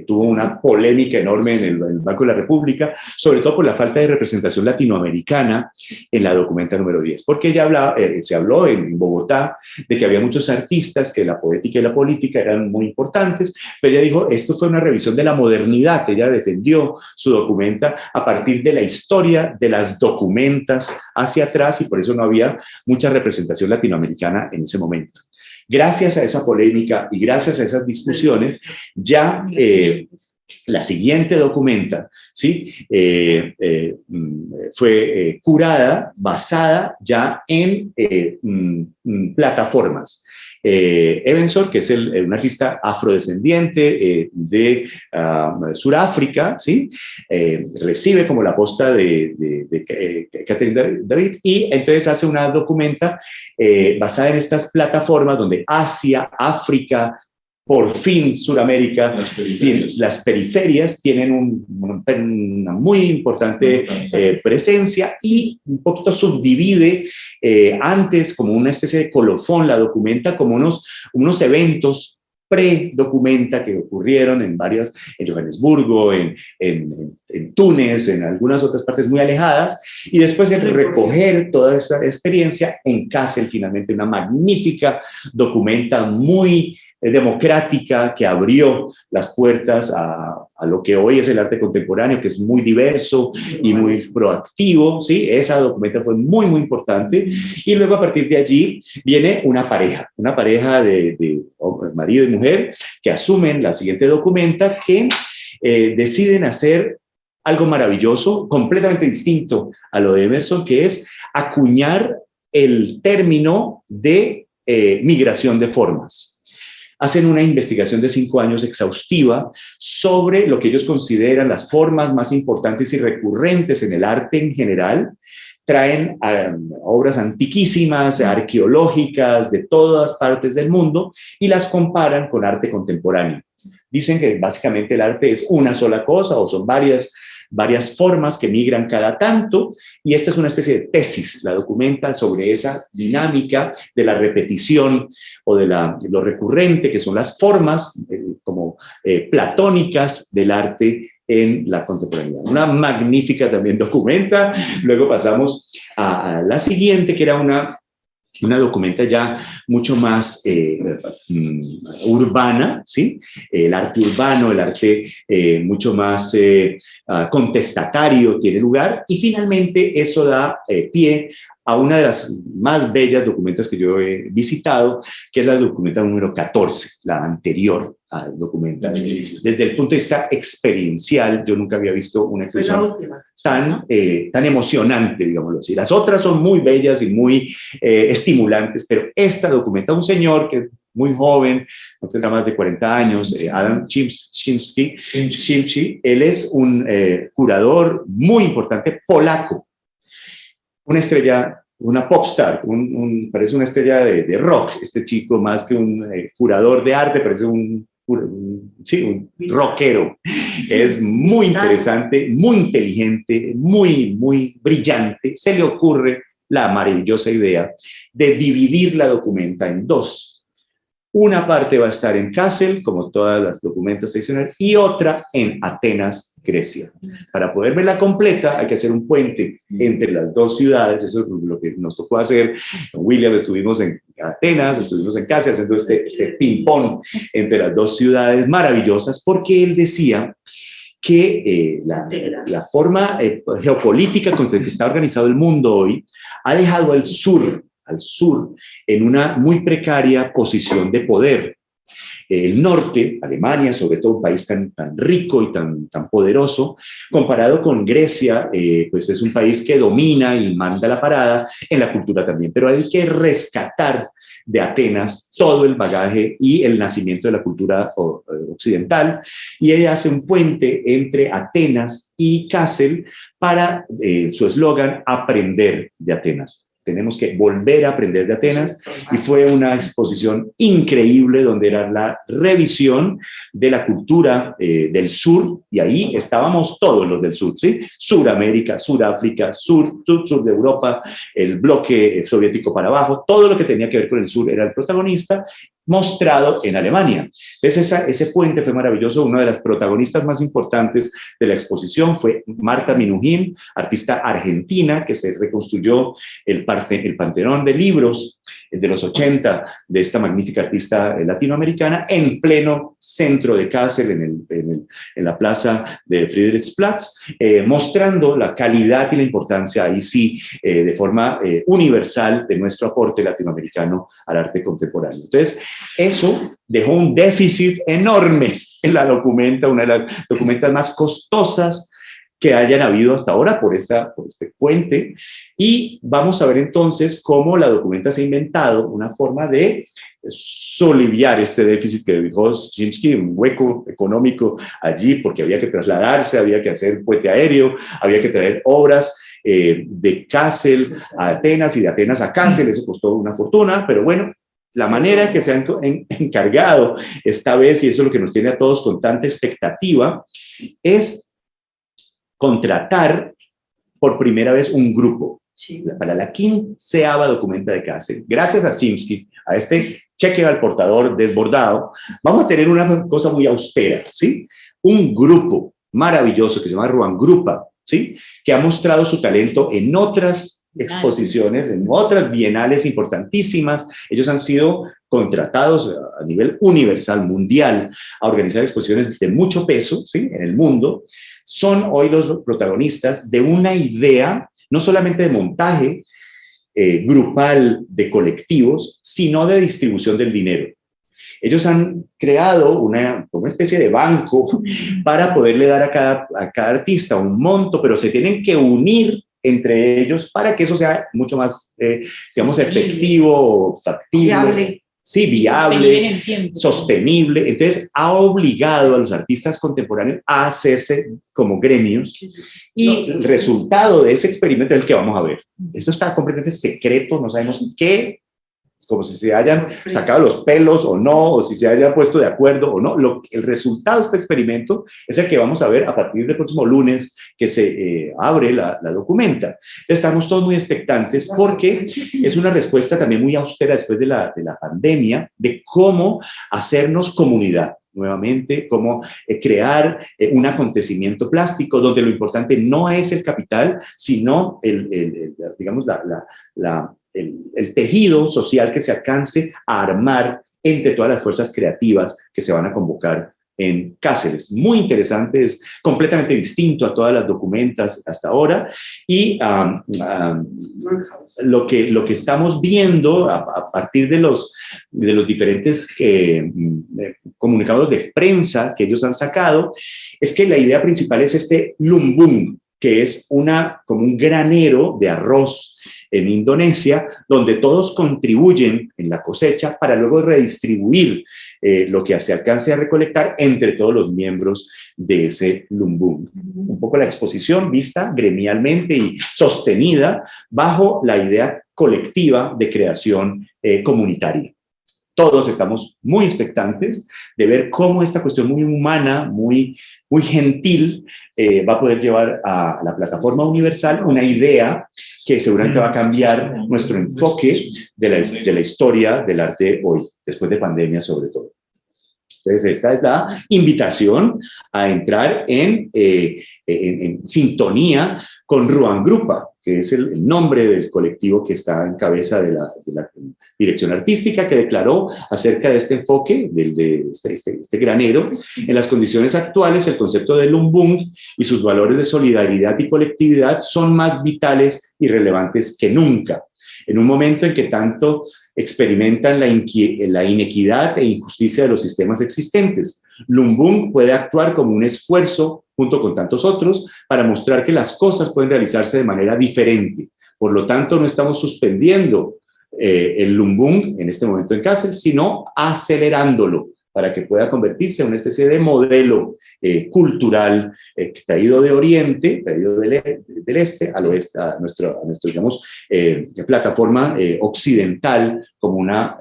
tuvo una polémica enorme en el Banco de la República, sobre todo por la falta de representación latinoamericana en la documenta número 10, porque ella se habló en Bogotá de que había muchos artistas, que la poética y la política eran muy importantes, pero ella dijo, esto fue una revisión de la modernidad, ella defendió su documenta a partir de la historia de las documentas hacia atrás, y por eso no había mucha representación latinoamericana en ese momento. Gracias a esa polémica y gracias a esas discusiones, ya la siguiente documenta, ¿sí? Fue curada, basada ya en plataformas. Evenson, que es un artista afrodescendiente de Sudáfrica, ¿sí? Recibe como la posta de Catherine David, y entonces hace una documenta basada en estas plataformas donde Asia, África, por fin Sudamérica, las periferias tienen una muy importante presencia, y un poquito subdivide antes como una especie de colofón la documenta como unos eventos pre-documenta que ocurrieron en Johannesburgo, en Túnez, en algunas otras partes muy alejadas, y después de recoger toda esa experiencia en Kassel, finalmente una magnífica documenta muy democrática que abrió las puertas a lo que hoy es el arte contemporáneo, que es muy diverso y muy proactivo, ¿sí? Esa documenta fue muy, muy importante, y luego a partir de allí viene una pareja de marido y mujer que asumen la siguiente documenta, que deciden hacer algo maravilloso, completamente distinto a lo de Emerson, que es acuñar el término de migración de formas. Hacen una investigación de 5 años exhaustiva sobre lo que ellos consideran las formas más importantes y recurrentes en el arte en general. Traen obras antiquísimas, arqueológicas, de todas partes del mundo, y las comparan con arte contemporáneo. Dicen que básicamente el arte es una sola cosa, o son varias formas que migran cada tanto, y esta es una especie de tesis, la documenta sobre esa dinámica de la repetición o de lo recurrente, que son las formas platónicas del arte en la contemporaneidad. Una magnífica también documenta. Luego pasamos a la siguiente, que era una documenta ya mucho más urbana, ¿sí? El arte urbano, el arte mucho más contestatario tiene lugar, y finalmente eso da pie a una de las más bellas documentas que yo he visitado, que es la documenta número 14, la anterior al documenta. Desde el punto de vista experiencial, yo nunca había visto una expresión tan emocionante, digámoslo así. Las otras son muy bellas y muy estimulantes, pero esta documenta un señor que es muy joven, no tendrá más de 40 años, Adam Chimsky. Él es un curador muy importante polaco, una estrella, una popstar, parece una estrella de rock, este chico, más que un curador de arte, parece un rockero. Es muy interesante, muy inteligente, muy, muy brillante. Se le ocurre la maravillosa idea de dividir la documenta en dos. Una parte va a estar en Kassel, como todas las documentas tradicionales, y otra en Atenas, Grecia. Para poder verla completa hay que hacer un puente entre las dos ciudades. Eso es lo que nos tocó hacer. William, estuvimos en Atenas, estuvimos en Kassel, haciendo este ping-pong entre las dos ciudades maravillosas, porque él decía que la forma geopolítica con la que está organizado el mundo hoy ha dejado al sur en una muy precaria posición de poder. El norte, Alemania, sobre todo un país tan rico y tan poderoso, comparado con Grecia, pues es un país que domina y manda la parada en la cultura también, pero hay que rescatar de Atenas todo el bagaje y el nacimiento de la cultura occidental, y ella hace un puente entre Atenas y Kassel para su eslogan, aprender de Atenas. Tenemos que volver a aprender de Atenas, y fue una exposición increíble donde era la revisión de la cultura del sur, y ahí estábamos todos los del sur, ¿sí? Suramérica, Suráfrica, sur de Europa, el bloque soviético para abajo, todo lo que tenía que ver con el sur era el protagonista, mostrado en Alemania. Entonces ese puente fue maravilloso. Una de las protagonistas más importantes de la exposición fue Marta Minujín, artista argentina que se reconstruyó el Panteón de libros de los 80 de esta magnífica artista latinoamericana en pleno centro de Kassel, en la plaza de Friedrichsplatz, mostrando la calidad y la importancia, ahí sí, de forma universal, de nuestro aporte latinoamericano al arte contemporáneo. Entonces, eso dejó un déficit enorme en la documenta, una de las documentas más costosas que hayan habido hasta ahora por este puente, y vamos a ver entonces cómo la documenta se ha inventado una forma de soliviar este déficit que dejó Chimsky, un hueco económico allí, porque había que trasladarse, había que hacer puente aéreo, había que traer obras de Kassel a Atenas y de Atenas a Kassel, eso costó una fortuna, pero bueno, la manera que se han encargado esta vez, y eso es lo que nos tiene a todos con tanta expectativa, es contratar por primera vez un grupo para la 15ª documenta de Kassel. Gracias a Chimsky, a este cheque al portador desbordado, vamos a tener una cosa muy austera, ¿sí? Un grupo maravilloso que se llama Ruangrupa, ¿sí? Que ha mostrado su talento en otras exposiciones, en otras bienales importantísimas. Ellos han sido contratados a nivel universal, mundial, a organizar exposiciones de mucho peso, ¿sí? En el mundo. Son hoy los protagonistas de una idea, no solamente de montaje grupal de colectivos, sino de distribución del dinero. Ellos han creado una especie de banco para poderle dar a cada artista un monto, pero se tienen que unir entre ellos para que eso sea mucho más, digamos, efectivo, factible. Viable. Sí, viable, sostenible. Entonces, ha obligado a los artistas contemporáneos a hacerse como gremios, y el resultado de ese experimento es el que vamos a ver. Esto está completamente secreto, no sabemos qué, como si se hayan sacado los pelos o no, o si se hayan puesto de acuerdo o no. El resultado de este experimento es el que vamos a ver a partir del próximo lunes, que se abre la documenta. Estamos todos muy expectantes porque es una respuesta también muy austera después de la pandemia, de cómo hacernos comunidad nuevamente, cómo crear un acontecimiento plástico donde lo importante no es el capital, sino digamos, el tejido social que se alcance a armar entre todas las fuerzas creativas que se van a convocar en Cáceres. Muy interesante, es completamente distinto a todas las documentas hasta ahora, y lo que estamos viendo a partir de los diferentes comunicados de prensa que ellos han sacado, es que la idea principal es este lumbung, que es como un granero de arroz en Indonesia, donde todos contribuyen en la cosecha para luego redistribuir lo que se alcance a recolectar entre todos los miembros de ese lumbung. Un poco la exposición vista gremialmente y sostenida bajo la idea colectiva de creación comunitaria. Todos estamos muy expectantes de ver cómo esta cuestión muy humana, muy gentil, va a poder llevar a la plataforma universal una idea que seguramente va a cambiar nuestro enfoque de la historia del arte hoy, después de pandemia sobre todo. Entonces, esta es la invitación a entrar en sintonía con Ruangrupa, que es el nombre del colectivo que está en cabeza de la dirección artística, que declaró acerca de este enfoque, de este granero. En las condiciones actuales, el concepto del lumbung y sus valores de solidaridad y colectividad son más vitales y relevantes que nunca. En un momento en que tanto experimentan la inequidad e injusticia de los sistemas existentes, lumbung puede actuar como un esfuerzo junto con tantos otros para mostrar que las cosas pueden realizarse de manera diferente. Por lo tanto, no estamos suspendiendo el lumbung en este momento en Kassel, sino acelerándolo para que pueda convertirse en una especie de modelo cultural traído de Oriente, traído del Este al Oeste, a nuestro digamos, plataforma occidental, como una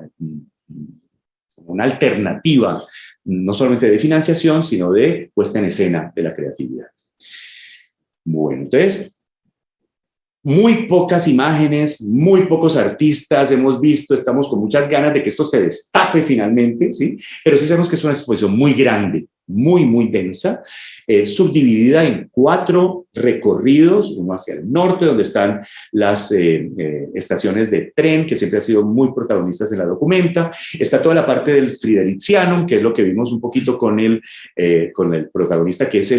alternativa, no solamente de financiación, sino de puesta en escena de la creatividad. Bueno, entonces, muy pocas imágenes, muy pocos artistas hemos visto, estamos con muchas ganas de que esto se destape finalmente, ¿sí? Pero sí sabemos que es una exposición muy grande, muy densa, subdividida en 4 recorridos, uno hacia el norte, donde están las estaciones de tren, que siempre han sido muy protagonistas en la documenta, está toda la parte del Fridericianum, que es lo que vimos un poquito con el protagonista, que es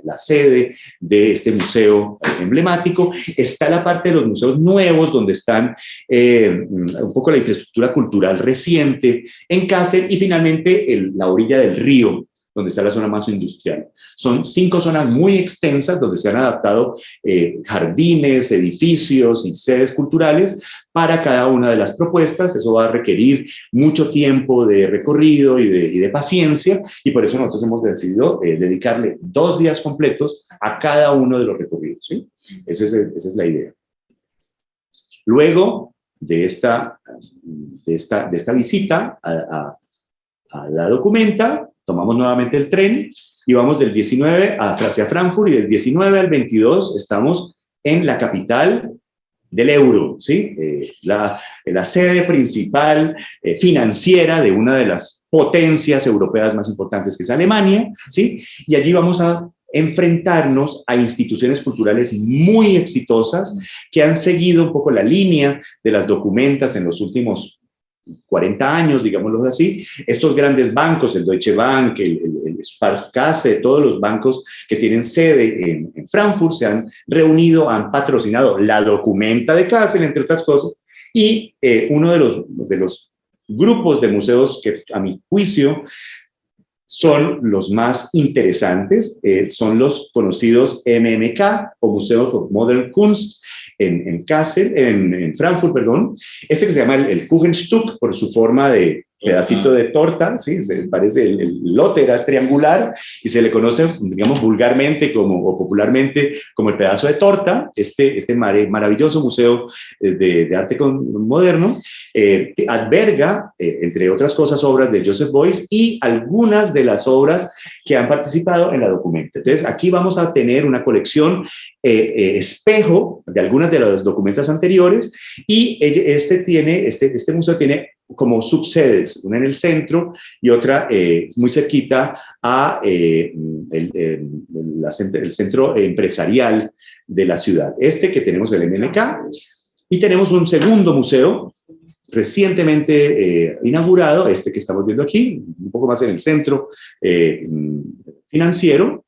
la sede de este museo emblemático, está la parte de los museos nuevos, donde están un poco la infraestructura cultural reciente en Kassel, y finalmente la orilla del río, donde está la zona más industrial. Son 5 zonas muy extensas donde se han adaptado jardines, edificios y sedes culturales para cada una de las propuestas. Eso va a requerir mucho tiempo de recorrido y de paciencia, y por eso nosotros hemos decidido dedicarle 2 días completos a cada uno de los recorridos, ¿sí? Esa es la idea. Luego de esta visita a la documenta, tomamos nuevamente el tren y vamos del 19 hacia Frankfurt, y del 19 al 22 estamos en la capital del euro, ¿sí? La sede principal financiera de una de las potencias europeas más importantes, que es Alemania, ¿sí? Y allí vamos a enfrentarnos a instituciones culturales muy exitosas que han seguido un poco la línea de las documentas en los últimos 40 años, digámoslo así. Estos grandes bancos, el Deutsche Bank, el Sparkasse, todos los bancos que tienen sede en Frankfurt, se han reunido, han patrocinado la documenta de Kassel, entre otras cosas, y uno de los grupos de museos que, a mi juicio, son los más interesantes, son los conocidos MMK, o Museum of Modern Kunst, en Kassel, en Frankfurt, perdón. Este que se llama el Kuchenstück, por su forma de pedacito de torta, ¿sí? Se parece, el lote era triangular y se le conoce, digamos, vulgarmente o popularmente como el pedazo de torta. Este maravilloso museo de arte moderno alberga, entre otras cosas, obras de Joseph Beuys y algunas de las obras que han participado en la documenta. Entonces, aquí vamos a tener una colección espejo de algunas de las documentas anteriores, y este museo tiene como subsedes, una en el centro y otra muy cerquita a el centro empresarial de la ciudad. Que tenemos el MMK, y tenemos un segundo museo recientemente inaugurado, que estamos viendo aquí, un poco más en el centro financiero,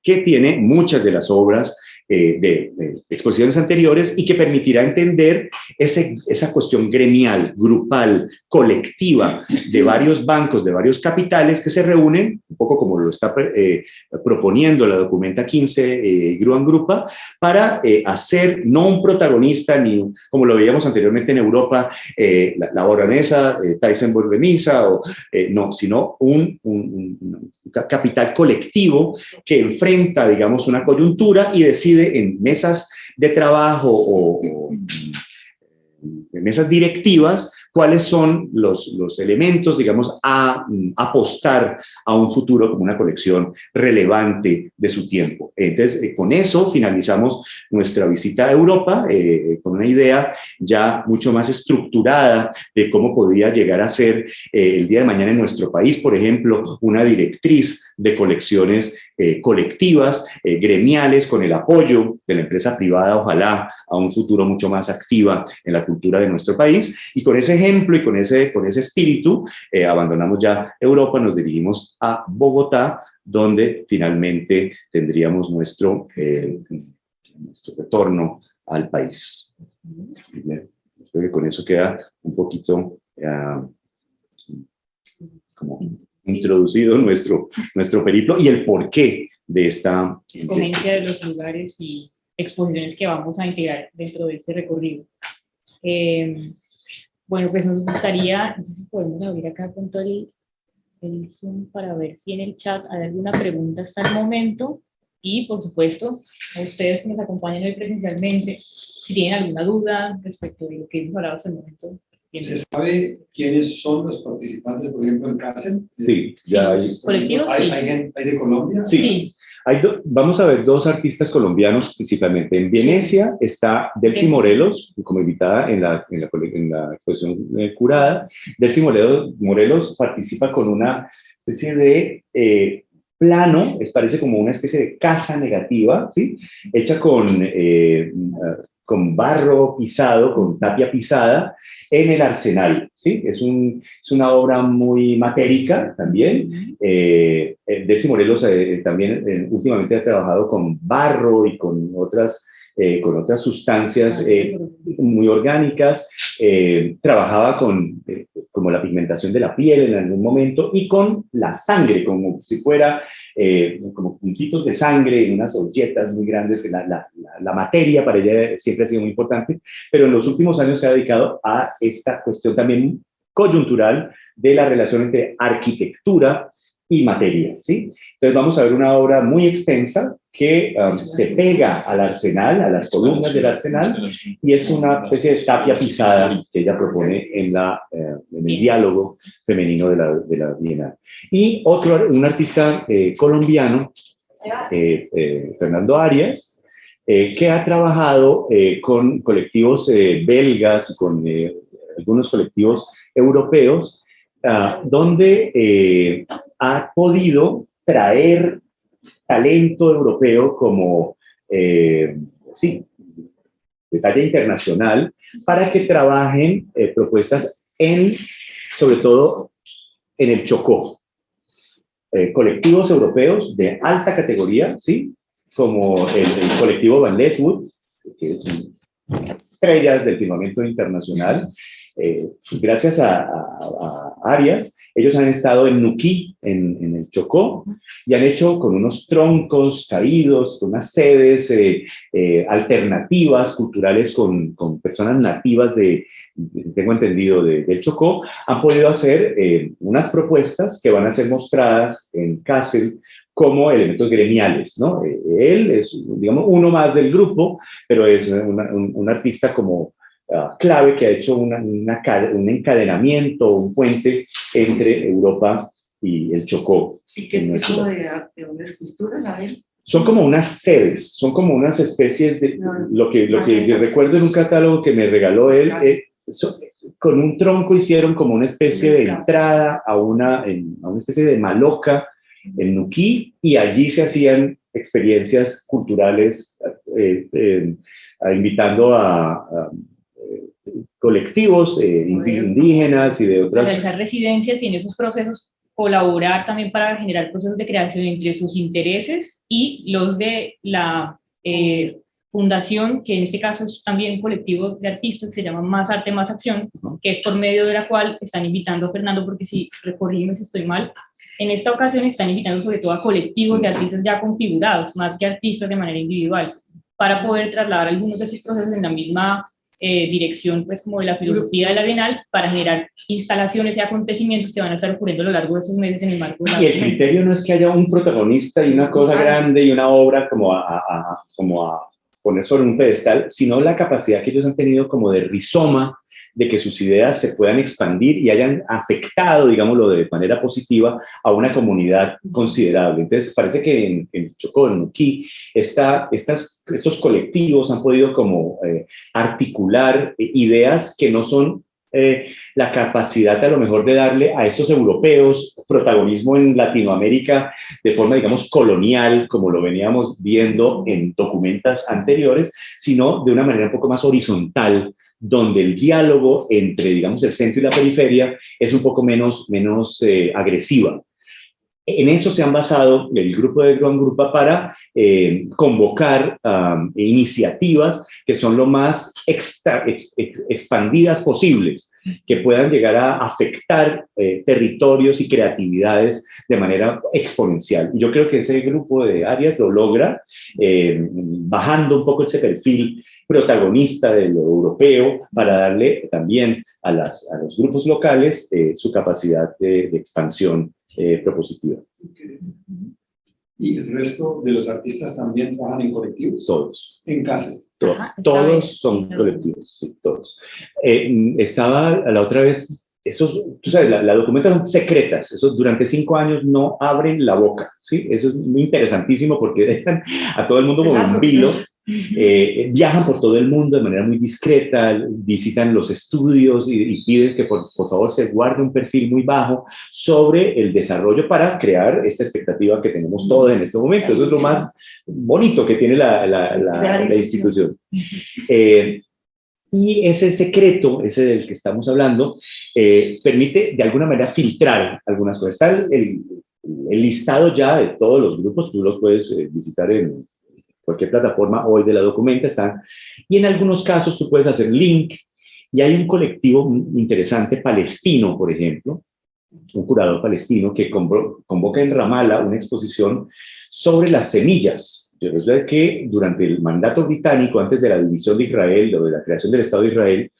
que tiene muchas de las obras de exposiciones anteriores, y que permitirá entender esa cuestión gremial, grupal, colectiva, de varios bancos, de varios capitales que se reúnen, un poco como lo está proponiendo la documenta 15 Gruan Grupa, para hacer no un protagonista, ni como lo veíamos anteriormente en Europa, la baronesa Thyssen-Bornemisza, no, sino un capital colectivo que enfrenta, digamos, una coyuntura y decide en mesas de trabajo o en mesas directivas cuáles son los elementos, digamos, a apostar a un futuro como una colección relevante de su tiempo. Entonces, con eso finalizamos nuestra visita a Europa, con una idea ya mucho más estructurada de cómo podía llegar a ser el día de mañana en nuestro país, por ejemplo, una directriz de colecciones colectivas, gremiales, con el apoyo de la empresa privada, ojalá a un futuro mucho más activa en la cultura de nuestro país. Y con ese ejemplo y con ese espíritu, abandonamos ya Europa, nos dirigimos a Bogotá, donde finalmente tendríamos nuestro retorno al país. Bien, creo que con eso queda un poquito como introducido nuestro periplo y el porqué de esta escogencia de los lugares y exposiciones que vamos a integrar dentro de este recorrido. Bueno, pues nos gustaría, no sé si podemos abrir acá con todo el Zoom para ver si en el chat hay alguna pregunta hasta el momento, y por supuesto a ustedes que nos acompañan hoy presencialmente, si tienen alguna duda respecto de lo que hemos hablado hasta el momento. ¿Se sabe quiénes son los participantes, por ejemplo, en Kassel? Sí, ya hay. ¿Colectivos? ¿Hay de Colombia? Sí. Vamos a ver dos artistas colombianos principalmente. En Venecia está Delcy Morelos, como invitada en la exposición curada. Delcy Morelos participa con una especie de plano, parece como una especie de casa negativa, ¿sí? Hecha con barro pisado, con tapia pisada, en el Arsenal, ¿sí? Es una obra muy matérica también. Delcy Morelos también últimamente ha trabajado con barro y con otras sustancias muy orgánicas. Trabajaba como la pigmentación de la piel en algún momento y con la sangre, como si fuera como puntitos de sangre en unas olletas muy grandes. La materia para ella siempre ha sido muy importante, pero en los últimos años se ha dedicado a esta cuestión también coyuntural de la relación entre arquitectura y materia, ¿sí? Entonces vamos a ver una obra muy extensa que se pega al Arsenal, a las columnas del Arsenal, y es una especie de tapia pisada que ella propone en el diálogo femenino de la Bienal. Y un artista colombiano, Fernando Arias, que ha trabajado con colectivos belgas y con algunos colectivos europeos, donde ha podido traer talento europeo como, sí, de talla internacional, para que trabajen propuestas sobre todo en el Chocó. Colectivos europeos de alta categoría, ¿sí? Como el colectivo Van Leeswood, que es estrellas del firmamento internacional. Gracias a Arias, ellos han estado en Nuquí, en el Chocó, y han hecho con unos troncos caídos, con unas sedes alternativas, culturales, con personas nativas tengo entendido, del Chocó, han podido hacer unas propuestas que van a ser mostradas en Kassel como elementos gremiales, ¿no? Él es, digamos, uno más del grupo, pero es un artista como clave que ha hecho un encadenamiento, un puente entre Europa y el Chocó. ¿Y qué tipo de arte, una escultura, la ven? Son como unas sedes, son como unas especies de... Lo que recuerdo en un catálogo que me regaló él, con un tronco hicieron como una especie de entrada a una especie de maloca en Nuquí, y allí se hacían experiencias culturales invitando a colectivos indígenas y de otras... Realizar residencias y en esos procesos colaborar también para generar procesos de creación entre sus intereses y los de la fundación, que en este caso es también un colectivo de artistas que se llama Más Arte, Más Acción, que es por medio de la cual están invitando a Fernando, porque si corrígeme si estoy mal, en esta ocasión están invitando sobre todo a colectivos de artistas ya configurados, más que artistas de manera individual, para poder trasladar algunos de esos procesos en la misma dirección, pues, como de la filosofía de la Bienal, para generar instalaciones y acontecimientos que van a estar ocurriendo a lo largo de esos meses en el marco de la Bienal. Y el criterio no es que haya un protagonista y una cosa grande y una obra como a poner sobre un pedestal, sino la capacidad que ellos han tenido como de rizoma, de que sus ideas se puedan expandir y hayan afectado, digámoslo, de manera positiva a una comunidad considerable. Entonces, parece que en Chocó, en Nuquí, estos colectivos han podido como articular ideas que no son la capacidad a lo mejor de darle a estos europeos protagonismo en Latinoamérica de forma, digamos, colonial, como lo veníamos viendo en documentos anteriores, sino de una manera un poco más horizontal, donde el diálogo entre, digamos, el centro y la periferia es un poco menos agresiva. En eso se han basado el grupo de Gran Grupa para convocar iniciativas que son lo más expandidas posibles, que puedan llegar a afectar territorios y creatividades de manera exponencial. Y yo creo que ese grupo de Arias lo logra, bajando un poco ese perfil protagonista de lo europeo, para darle también a los grupos locales su capacidad de expansión propositiva. ¿Y el resto de los artistas también trabajan en colectivos? Todos. En casa. Todos son colectivos, sí, todos. Estaba la otra vez tú sabes, las documentas son secretas, eso durante 5 años no abren la boca, ¿sí? Eso es muy interesantísimo porque dejan a todo el mundo como un vilo. Viajan por todo el mundo de manera muy discreta, visitan los estudios y piden que por favor se guarde un perfil muy bajo sobre el desarrollo para crear esta expectativa que tenemos todos en este momento. Eso es lo más bonito que tiene la institución. Y ese secreto, ese del que estamos hablando, permite de alguna manera filtrar algunas cosas. Está el listado ya de todos los grupos, tú los puedes visitar en cualquier plataforma hoy de la documenta, están, y en algunos casos tú puedes hacer link, y hay un colectivo interesante palestino, por ejemplo, un curador palestino que convoca en Ramallah una exposición sobre las semillas. Yo recuerdo que durante el mandato británico, antes de la división de Israel o de la creación del Estado de Israel,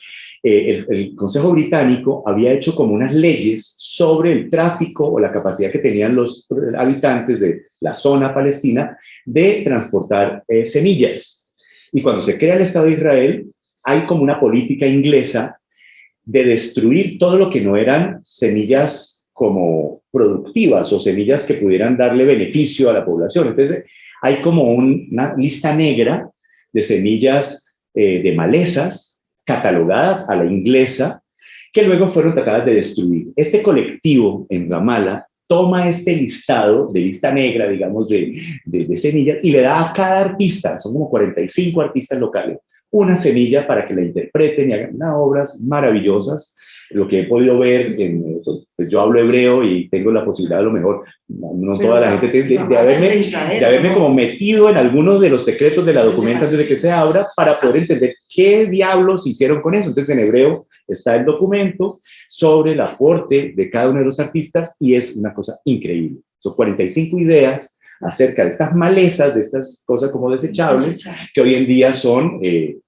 el Consejo Británico había hecho como unas leyes sobre el tráfico o la capacidad que tenían los habitantes de la zona palestina de transportar semillas. Y cuando se crea el Estado de Israel, hay como una política inglesa de destruir todo lo que no eran semillas como productivas o semillas que pudieran darle beneficio a la población. Entonces, hay como una lista negra de semillas de malezas catalogadas a la inglesa que luego fueron tratadas de destruir. Este colectivo en Ramallah toma este listado de lista negra, digamos, de semillas y le da a cada artista, son como 45 artistas locales, una semilla para que la interpreten y hagan unas obras maravillosas. Lo que he podido ver, pues yo hablo hebreo y tengo la posibilidad, a lo mejor, no toda la gente, de haberme como metido en algunos de los secretos de la documenta desde que se abra para poder entender qué diablos hicieron con eso. Entonces, en hebreo está el documento sobre el aporte de cada uno de los artistas y es una cosa increíble. Son 45 ideas acerca de estas malezas, de estas cosas como desechables, que hoy en día son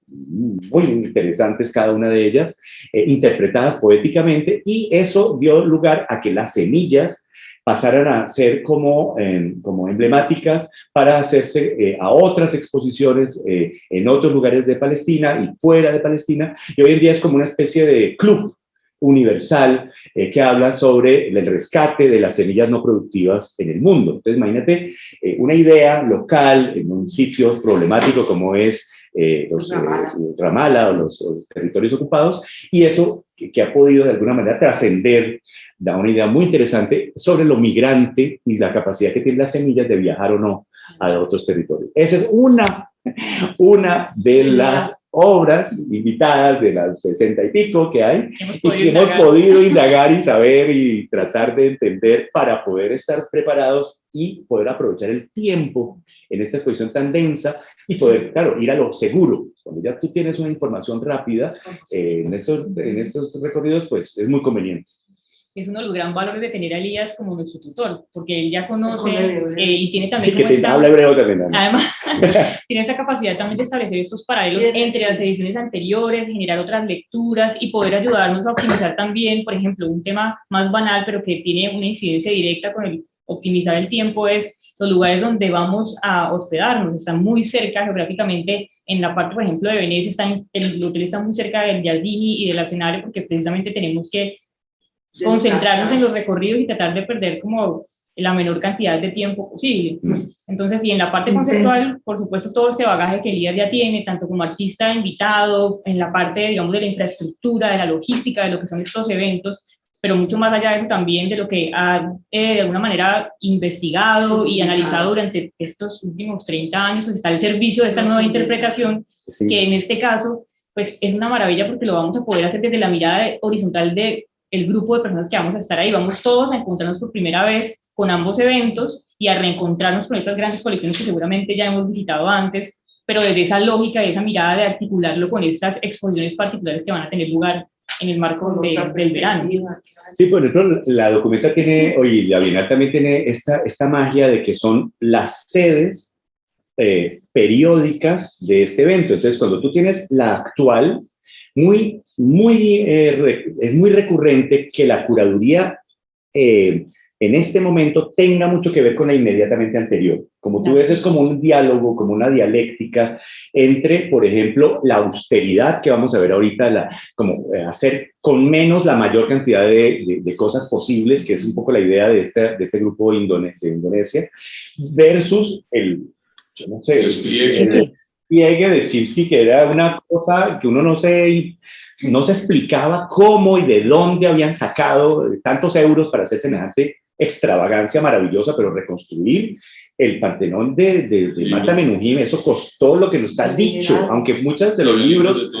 muy interesantes cada una de ellas, interpretadas poéticamente, y eso dio lugar a que las semillas pasaran a ser como emblemáticas para hacerse a otras exposiciones en otros lugares de Palestina y fuera de Palestina, y hoy en día es como una especie de club universal que habla sobre el rescate de las semillas no productivas en el mundo. Entonces, imagínate una idea local en un sitio problemático como es Ramallah o los territorios ocupados, y eso que ha podido de alguna manera trascender, da una idea muy interesante sobre lo migrante y la capacidad que tienen las semillas de viajar o no a otros territorios. Esa es una de las obras invitadas de las 60 y pico que hay y que hemos podido indagar y saber y tratar de entender para poder estar preparados y poder aprovechar el tiempo en esta exposición tan densa y poder, claro, ir a lo seguro. Cuando ya tú tienes una información rápida en estos recorridos, pues es muy conveniente. Es uno de los gran valores de tener a Elías como nuestro tutor, porque él ya conoce y tiene también... Y que habla hebreo también. Además, tiene esa capacidad también de establecer estos paralelos entre las ediciones anteriores, generar otras lecturas y poder ayudarnos a optimizar también, por ejemplo, un tema más banal, pero que tiene una incidencia directa con el optimizar el tiempo, es los lugares donde vamos a hospedarnos. Están muy cerca geográficamente, en la parte, por ejemplo, de Venecia, el hotel está muy cerca del Giardini y del Arsenale, porque precisamente tenemos que concentrarnos en los recorridos y tratar de perder como la menor cantidad de tiempo posible. Entonces, y en la parte conceptual, por supuesto, todo ese bagaje que Elías ya tiene, tanto como artista invitado, en la parte, digamos, de la infraestructura, de la logística, de lo que son estos eventos, pero mucho más allá de eso también, de lo que ha, de alguna manera, investigado y analizado durante estos últimos 30 años, pues está al servicio de esta nueva interpretación, sí, que en este caso, pues es una maravilla porque lo vamos a poder hacer desde la mirada horizontal de el grupo de personas que vamos a estar ahí. Vamos todos a encontrarnos por primera vez con ambos eventos y a reencontrarnos con estas grandes colecciones que seguramente ya hemos visitado antes, pero desde esa lógica y esa mirada de articularlo con estas exposiciones particulares que van a tener lugar en el marco del verano. Sí, por ejemplo, la documenta tiene, oye, la Bienal también tiene esta magia de que son las sedes periódicas de este evento. Entonces, cuando tú tienes la actual, es muy recurrente que la curaduría en este momento tenga mucho que ver con la inmediatamente anterior. Como tú ves, es como un diálogo, como una dialéctica entre, por ejemplo, la austeridad que vamos a ver ahorita, como hacer con menos la mayor cantidad de cosas posibles, que es un poco la idea de este grupo de Indonesia, versus yo no sé, el pliegue de Chimsky, que era una cosa que uno no se explicaba cómo y de dónde habían sacado tantos euros para hacer semejante extravagancia maravillosa, pero reconstruir el Partenón de Marta Menuhin, eso costó lo que nos está dicho, aunque muchos de los libros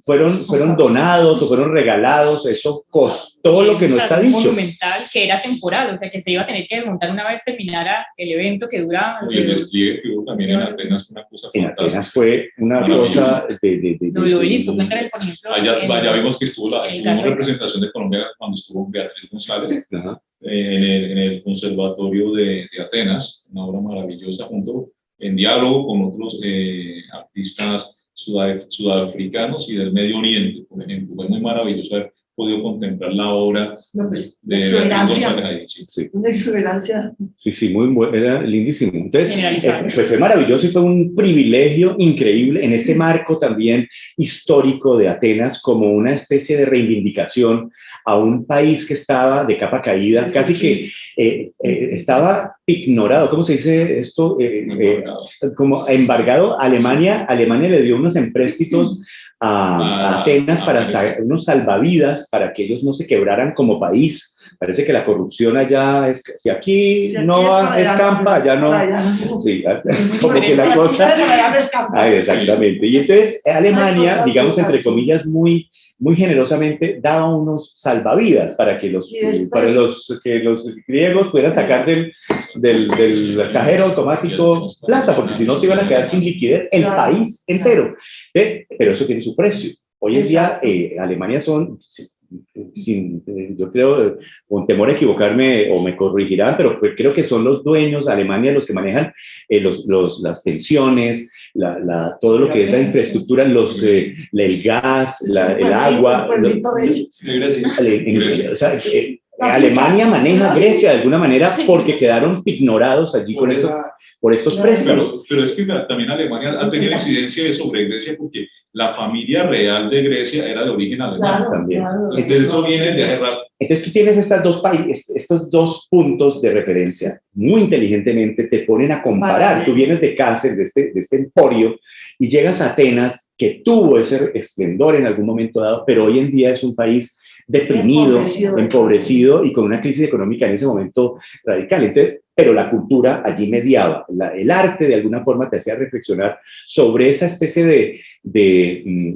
fueron donados o fueron regalados, eso costó lo que nos está dicho. Un monumental que era temporal, o sea que se iba a tener que desmontar una vez terminara el evento que dura. Y el despliegue que hubo también en Atenas, una cosa fantástica. En Atenas fue una cosa No, lo obelisco, cuéntale, por ejemplo. Allá vimos que estuvo en representación de Colombia cuando estuvo Beatriz González. En el Conservatorio de Atenas, una obra maravillosa, junto en diálogo con otros artistas sudafricanos y del Medio Oriente, por ejemplo. Fue muy maravilloso haber podido contemplar la obra de Beatriz González ahí. Sí. Una exuberancia. Sí, muy bueno, era lindísimo. Entonces, pues fue maravilloso y fue un privilegio increíble en este marco también histórico de Atenas, como una especie de reivindicación a un país que estaba de capa caída, casi que estaba ignorado. ¿Cómo se dice esto? Como embargado. Alemania le dio unos empréstitos a Atenas para unos salvavidas para que ellos no se quebraran como país. Parece que la corrupción allá es, si aquí no escampa, allá no. Sí, como que la cosa. Exactamente. Y entonces Alemania, digamos entre comillas, muy generosamente daba unos salvavidas para que los griegos pudieran sacar del cajero automático plata, porque si no se iban a quedar sin liquidez el país entero. Pero eso tiene su precio. Hoy en día Alemania son, yo creo, con temor a equivocarme o me corregirán, pero creo que son los dueños de Alemania los que manejan las pensiones, todo lo que es la infraestructura, el gas, el agua. Alemania maneja Grecia de alguna manera porque quedaron ignorados allí por estos préstamos. Pero es que también Alemania ha tenido incidencia sobre Grecia porque la familia real de Grecia era de origen alemán. También. Entonces eso viene de hace rato. Entonces tú tienes estos dos puntos de referencia, muy inteligentemente te ponen a comparar. Tú vienes de Cáceres, de este emporio, y llegas a Atenas, que tuvo ese esplendor en algún momento dado, pero hoy en día es un país deprimido, empobrecido y con una crisis económica en ese momento radical. Entonces, pero la cultura allí mediaba, el arte de alguna forma te hacía reflexionar sobre esa especie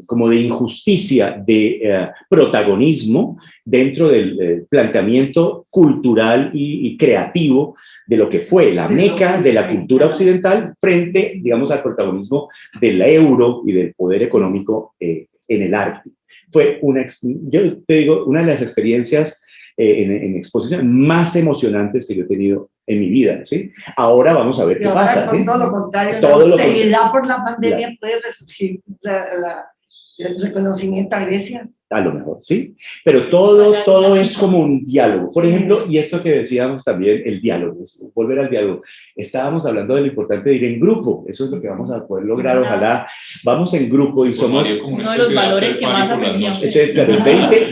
como de injusticia, de protagonismo dentro del planteamiento cultural y creativo de lo que fue la meca de la cultura occidental frente, digamos, al protagonismo del euro y del poder económico en el arte. Fue yo te digo, una de las experiencias en exposición más emocionantes que yo he tenido en mi vida, ¿sí? Ahora vamos a ver qué pasa, ¿sí? Todo lo contrario, la austeridad por la pandemia puede resurgir el reconocimiento a Grecia. A lo mejor, sí, pero todo es como un diálogo. Por ejemplo, y esto que decíamos también, el diálogo, volver al diálogo. Estábamos hablando de lo importante de ir en grupo, eso es lo que vamos a poder lograr, ojalá. Vamos en grupo y somos uno de los valores que más apreciamos. Es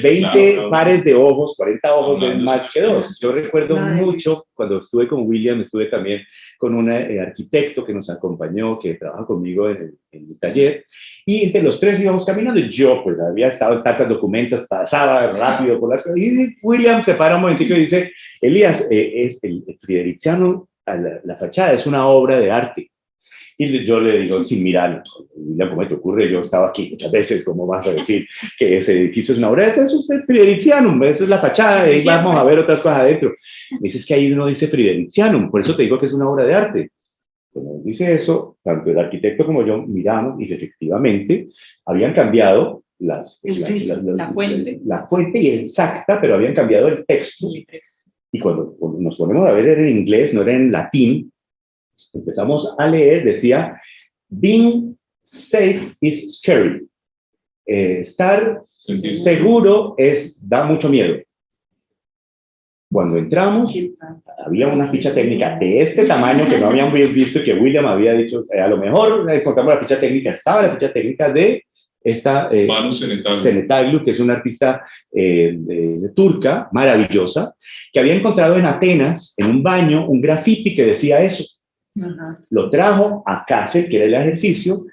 20 pares de ojos, 40 ojos ven más que dos. Yo recuerdo mucho cuando estuve con William, estuve también con un arquitecto que nos acompañó, que trabaja conmigo en mi taller, y entre los tres íbamos caminando, y yo pues había estado en tantos documentos, pasaba rápido por las cosas, y William se para un momentico y dice, Elías, el Fridericiano, la fachada es una obra de arte. Y yo le digo, sin mirar, William, ¿cómo te ocurre? Yo estaba aquí muchas veces, ¿cómo vas a decir que ese edificio es una obra? Eso es Fridericianum, eso es la fachada, y vamos a ver otras cosas adentro. Me dice, es que ahí no dice Fridericianum, por eso te digo que es una obra de arte. Cuando dice eso, tanto el arquitecto como yo miramos y efectivamente habían cambiado la fuente y exacta, pero habían cambiado el texto. Y cuando nos ponemos a ver era en inglés, no era en latín, empezamos a leer, decía, being safe is scary. Estar seguro da mucho miedo. Cuando entramos, había una ficha técnica de este tamaño que no habían visto y que William había dicho, a lo mejor encontramos la ficha técnica, estaba la ficha técnica de esta Banu Senetaglu, Senetaglu, que es una artista turca, maravillosa, que había encontrado en Atenas, en un baño, un graffiti que decía eso. Lo trajo a Kassel, que era el ejercicio,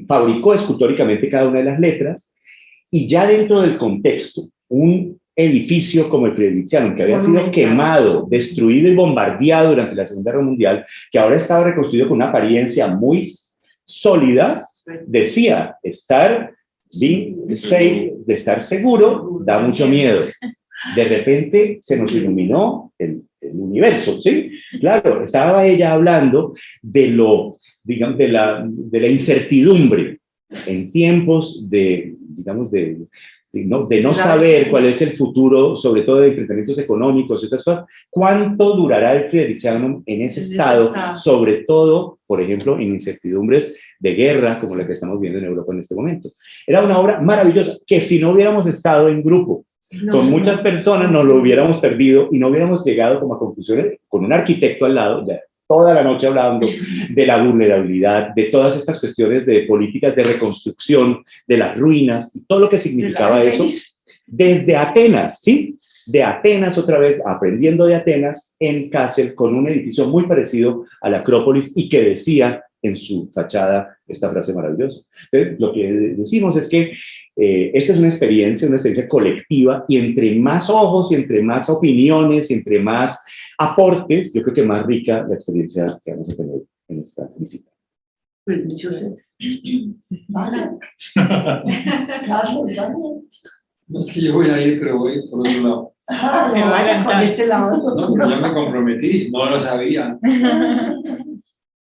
fabricó escultóricamente cada una de las letras, y ya dentro del contexto, un edificio como el Frederizianum, que había sido quemado, destruido y bombardeado durante la Segunda Guerra Mundial, que ahora estaba reconstruido con una apariencia muy sólida, decía, estar safe, de estar seguro, da mucho miedo. De repente se nos iluminó el universo, ¿sí? Claro, estaba ella hablando de lo, digamos, de la incertidumbre en tiempos de, digamos, de no saber cuál es el futuro, sobre todo de enfrentamientos económicos y otras cosas, cuánto durará el Frederizianum en ese estado, sobre todo, por ejemplo, en incertidumbres de guerra, como la que estamos viendo en Europa en este momento. Era una obra maravillosa, que si no hubiéramos estado en grupo, con muchas personas, nos lo hubiéramos perdido y no hubiéramos llegado como a conclusiones con un arquitecto al lado, ya toda la noche hablando de la vulnerabilidad, de todas estas cuestiones de políticas de reconstrucción, de las ruinas y todo lo que significaba eso, desde Atenas, ¿sí? De Atenas otra vez, aprendiendo de Atenas, en Kassel, con un edificio muy parecido a la Acrópolis y que decía en su fachada esta frase maravillosa. Entonces, lo que decimos es que esta es una experiencia colectiva, y entre más ojos y entre más opiniones y entre más aportes, yo creo que más rica la experiencia que vamos a tener en esta visita. Pues muchos. Vaya. No es que yo voy a ir, pero voy por otro lado. No vaya con este lado. No, ya me comprometí, no lo sabía.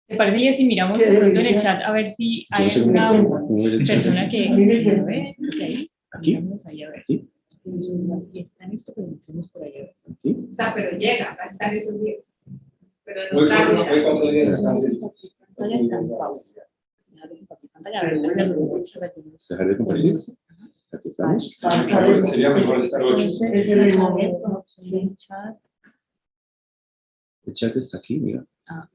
¿Te parece si miramos un poquito en el chat a ver si hay alguna persona que... A ver, ahí. ¿Aquí? Ahí, a ver. ¿Aquí? Aquí están esto, pero estamos por allá. ¿Aquí? O sea, pero llega, va a estar esos días. Pero en Voy otra cuatro ruta. 4 días a Kassel. ¿Dejar de compartir? Aquí estamos. Sería mejor estar 8. Ese es el momento. Sí, chat. El chat está aquí, mira. Ah.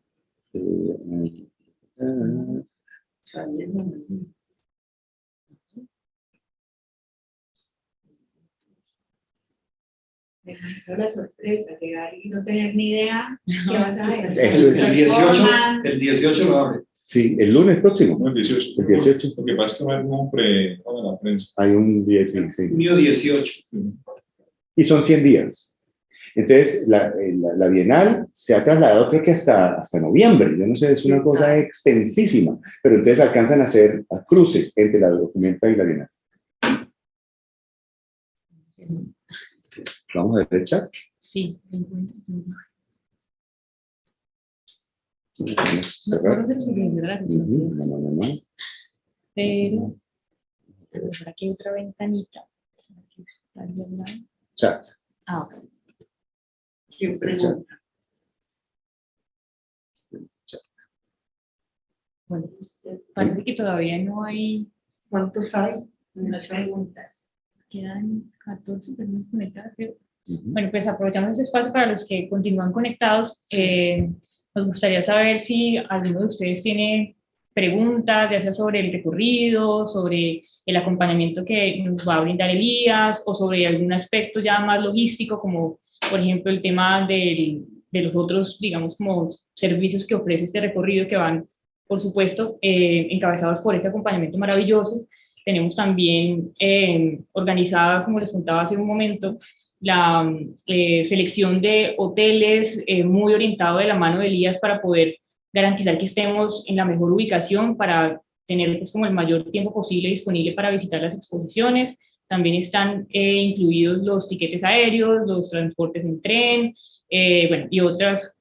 Una sorpresa, llegar y no tener ni idea qué vas a ver. Eso es. El 18 lo abre. Sí, el lunes próximo. No, el 18. El 18. Lo que pasa es que va a haber un pre para la prensa. Hay un día, sí, sí. Junio 18. Y son 100 días. Entonces, la Bienal se ha trasladado, creo que hasta noviembre. Yo no sé, es una cosa extensísima. Pero entonces alcanzan a hacer a cruce entre la Documenta y la Bienal. Vamos a ver el chat. Sí, Cerrar. no. No. Pero, por aquí hay otra ventanita. Chat. Ah, ok. ¿Quién pregunta? Bueno, pues, parece que todavía no hay, ¿Cuántos hay? Unas preguntas. quedan 14 personas conectadas, creo. Ujú. Bueno, pues aprovechamos este espacio para los que continúan conectados. Nos gustaría saber si alguno de ustedes tiene preguntas, ya sea sobre el recorrido, sobre el acompañamiento que nos va a brindar Elías, o sobre algún aspecto ya más logístico, como por ejemplo el tema de los otros, digamos, como servicios que ofrece este recorrido, que van, por supuesto, encabezados por este acompañamiento maravilloso. Tenemos también organizada, como les contaba hace un momento, la selección de hoteles muy orientado de la mano de Elías para poder garantizar que estemos en la mejor ubicación para tener pues, como el mayor tiempo posible disponible para visitar las exposiciones. También están incluidos los tiquetes aéreos, los transportes en tren, bueno, y otras,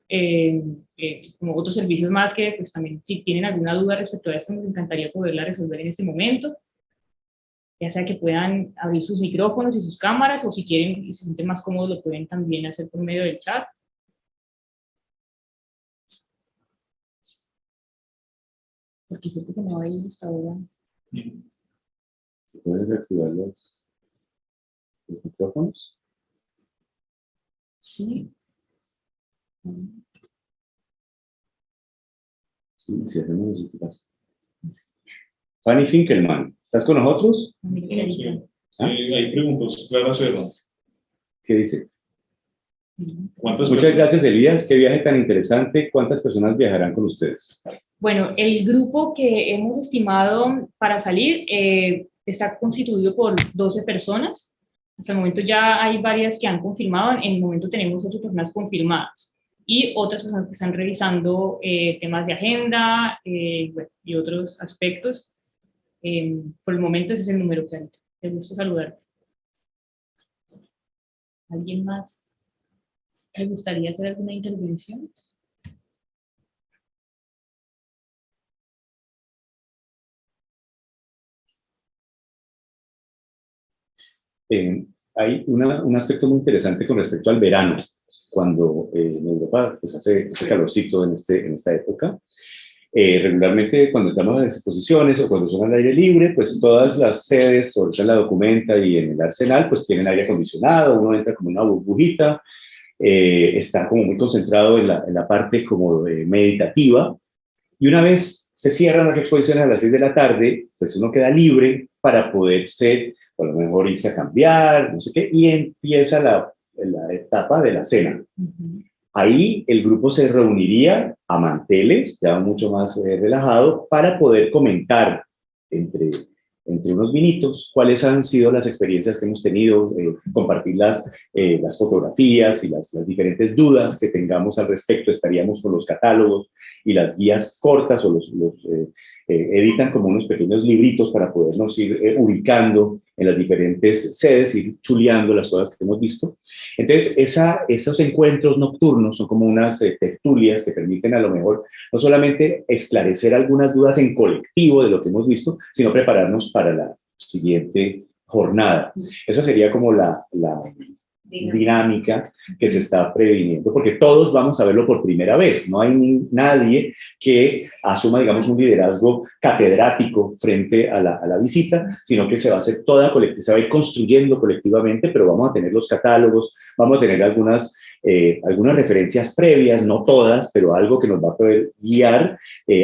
como otros servicios más que pues, también si tienen alguna duda respecto a esto, nos encantaría poderla resolver en este momento. Ya sea que puedan abrir sus micrófonos y sus cámaras, o si quieren y se sienten más cómodos, lo pueden también hacer por medio del chat. Porque siento que no hay hasta ahora. ¿Se pueden reactivar los micrófonos? Sí. Sí, sí, hacemos eso, ¿qué pasa? Fanny Finkelman, ¿estás con nosotros? Sí. ¿Ah? Hay preguntas. Clara Serra. ¿Qué dice? ¿Cuántas Muchas personas? gracias, Elías. Qué viaje tan interesante. ¿Cuántas personas viajarán con ustedes? Bueno, el grupo que hemos estimado para salir está constituido por 12 personas. Hasta el momento ya hay varias que han confirmado. En el momento tenemos 8 personas confirmadas y otras personas que están revisando temas de agenda bueno, y otros aspectos. Por el momento ese es el número, Clarita. Me gusta saludarte. ¿Alguien más le gustaría hacer alguna intervención? Hay un aspecto muy interesante con respecto al verano, cuando en Europa pues, hace calorcito en esta época. Regularmente cuando estamos en las exposiciones o cuando son al aire libre, pues todas las sedes, sobre todo en la Documenta y en el Arsenal, pues tienen aire acondicionado, uno entra como una burbujita, está como muy concentrado en la parte como meditativa, y una vez se cierran las exposiciones a las 6 de la tarde, pues uno queda libre para poderse, a lo mejor irse a cambiar, no sé qué, y empieza la etapa de la cena. Ahí el grupo se reuniría a manteles, ya mucho más relajado, para poder comentar entre unos vinitos cuáles han sido las experiencias que hemos tenido, compartir las fotografías y las diferentes dudas que tengamos al respecto. Estaríamos con los catálogos y las guías cortas o editan como unos pequeños libritos para podernos ir ubicando en las diferentes sedes, ir chuleando las cosas que hemos visto. Entonces, esos encuentros nocturnos son como unas tertulias que permiten a lo mejor no solamente esclarecer algunas dudas en colectivo de lo que hemos visto, sino prepararnos para la siguiente jornada. Esa sería como la dinámica que se está previniendo, porque todos vamos a verlo por primera vez. No hay nadie que asuma, digamos, un liderazgo catedrático frente a la visita, sino que se va a hacer toda colectiva, se va a ir construyendo colectivamente, pero vamos a tener los catálogos, vamos a tener algunas referencias previas, no todas, pero algo que nos va a poder guiar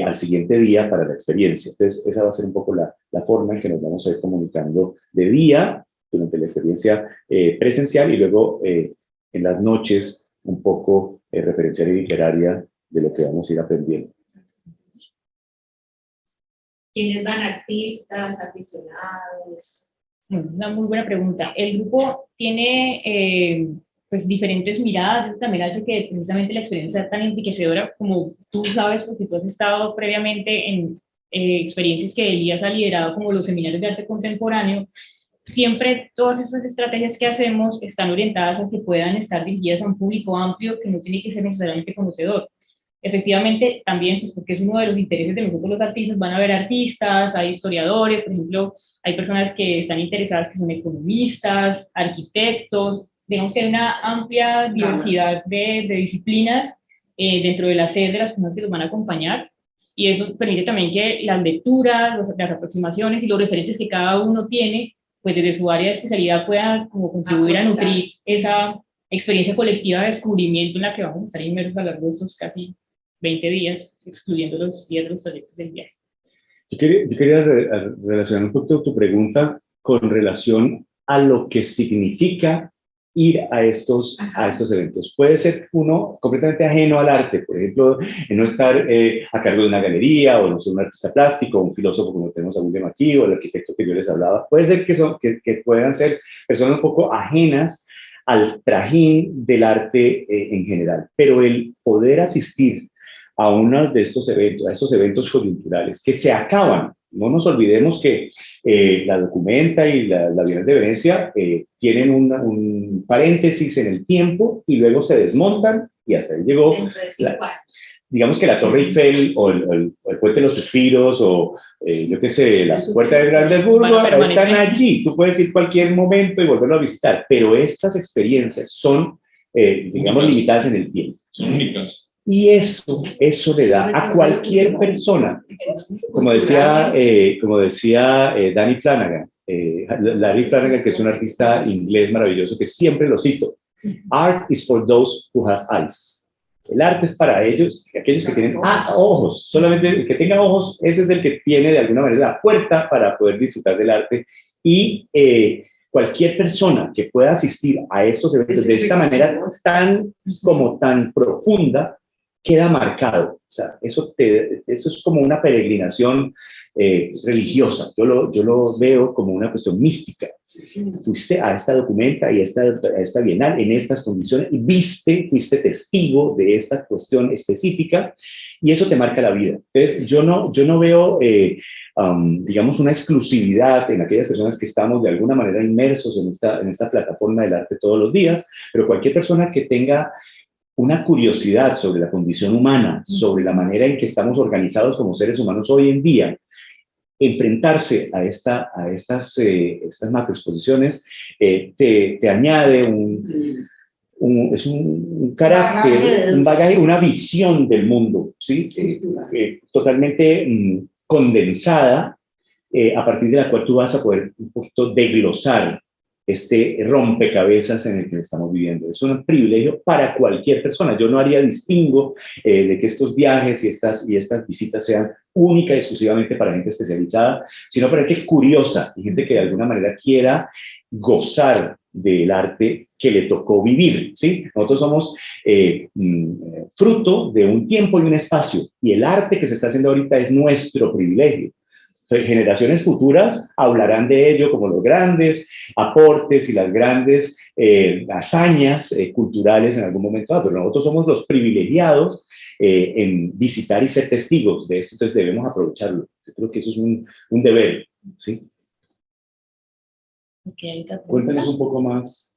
al siguiente día para la experiencia. Entonces, esa va a ser un poco la forma en que nos vamos a ir comunicando de día, durante la experiencia presencial, y luego en las noches un poco referencial y literaria de lo que vamos a ir aprendiendo. ¿Quiénes van? ¿Artistas, aficionados? Una muy buena pregunta. El grupo tiene pues diferentes miradas. Eso también hace que precisamente la experiencia sea tan enriquecedora, como tú sabes, porque tú has estado previamente en experiencias que Elías ha liderado, como los seminarios de arte contemporáneo. Siempre todas estas estrategias que hacemos están orientadas a que puedan estar dirigidas a un público amplio que no tiene que ser necesariamente conocedor. Efectivamente, también, pues porque es uno de los intereses de nosotros los artistas, van a haber artistas, hay historiadores, por ejemplo, hay personas que están interesadas que son economistas, arquitectos, digamos que hay una amplia diversidad de disciplinas dentro de la sede de las personas que los van a acompañar, y eso permite también que las lecturas, las aproximaciones y los referentes que cada uno tiene, pues desde su área de especialidad puedan como contribuir a nutrir esa experiencia colectiva de descubrimiento en la que vamos a estar inmersos a lo largo de estos casi 20 días, excluyendo los días de los trayectos del viaje. Yo quería relacionar un poco tu pregunta con relación a lo que significa ir a estos eventos. Puede ser uno completamente ajeno al arte, por ejemplo, no estar a cargo de una galería, o no ser un artista plástico, o un filósofo como tenemos a William aquí, o el arquitecto que yo les hablaba. Puede ser que puedan ser personas un poco ajenas al trajín del arte en general, pero el poder asistir a uno de estos eventos, a estos eventos coyunturales que se acaban. No nos olvidemos que la Documenta y la Bienal de Venecia tienen un paréntesis en el tiempo y luego se desmontan, y hasta ahí llegó, digamos que la Torre Eiffel o el Puente de los Suspiros o yo qué sé, las puertas de Brandenburgo están allí. Tú puedes ir cualquier momento y volverlo a visitar, pero estas experiencias son, digamos, limitadas en el tiempo. Son únicas. Y eso le da a cualquier persona, como decía Danny Flanagan, Larry Flanagan, que es un artista inglés maravilloso, que siempre lo cito. Art is for those who has eyes. El arte es para ellos, aquellos que tienen ojos. Solamente el que tenga ojos, ese es el que tiene de alguna manera la puerta para poder disfrutar del arte. Y cualquier persona que pueda asistir a estos eventos de esta manera tan profunda, queda marcado. O sea, eso es como una peregrinación religiosa. Yo lo veo como una cuestión mística. Fuiste a esta documenta y a esta bienal en estas condiciones y fuiste testigo de esta cuestión específica y eso te marca la vida. Entonces, yo no veo, digamos, una exclusividad en aquellas personas que estamos de alguna manera inmersos en esta plataforma del arte todos los días, pero cualquier persona que tenga una curiosidad sobre la condición humana, sobre la manera en que estamos organizados como seres humanos hoy en día, enfrentarse a estas macroexposiciones te añade un carácter, un bagaje, una visión del mundo, ¿sí? Totalmente condensada, a partir de la cual tú vas a poder un poquito desglosar este rompecabezas en el que estamos viviendo. Es un privilegio para cualquier persona. Yo no haría distingo de que estos viajes y estas visitas sean única y exclusivamente para gente especializada, sino para gente curiosa y gente que de alguna manera quiera gozar del arte que le tocó vivir, ¿sí? Nosotros somos fruto de un tiempo y un espacio, y el arte que se está haciendo ahorita es nuestro privilegio. Generaciones futuras hablarán de ello como los grandes aportes y las grandes hazañas culturales en algún momento, pero nosotros somos los privilegiados en visitar y ser testigos de esto, entonces debemos aprovecharlo. Yo creo que eso es un deber, ¿sí? Cuéntanos un poco más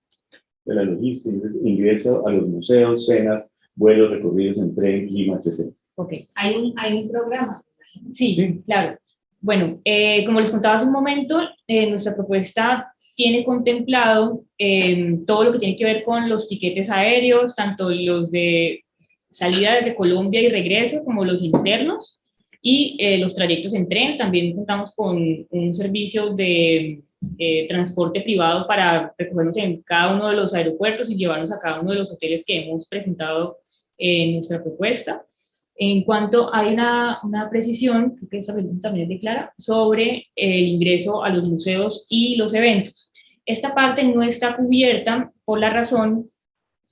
de la logística, ingreso a los museos, cenas, vuelos, recorridos en tren, clima, etc. Okay. Hay un programa. Sí, claro. Bueno, como les contaba hace un momento, nuestra propuesta tiene contemplado todo lo que tiene que ver con los tiquetes aéreos, tanto los de salida desde Colombia y regreso, como los internos, y los trayectos en tren. También contamos con un servicio de transporte privado para recogernos en cada uno de los aeropuertos y llevarnos a cada uno de los hoteles que hemos presentado en nuestra propuesta. En cuanto hay una precisión, creo que esta pregunta también es de Clara, sobre el ingreso a los museos y los eventos. Esta parte no está cubierta por la razón,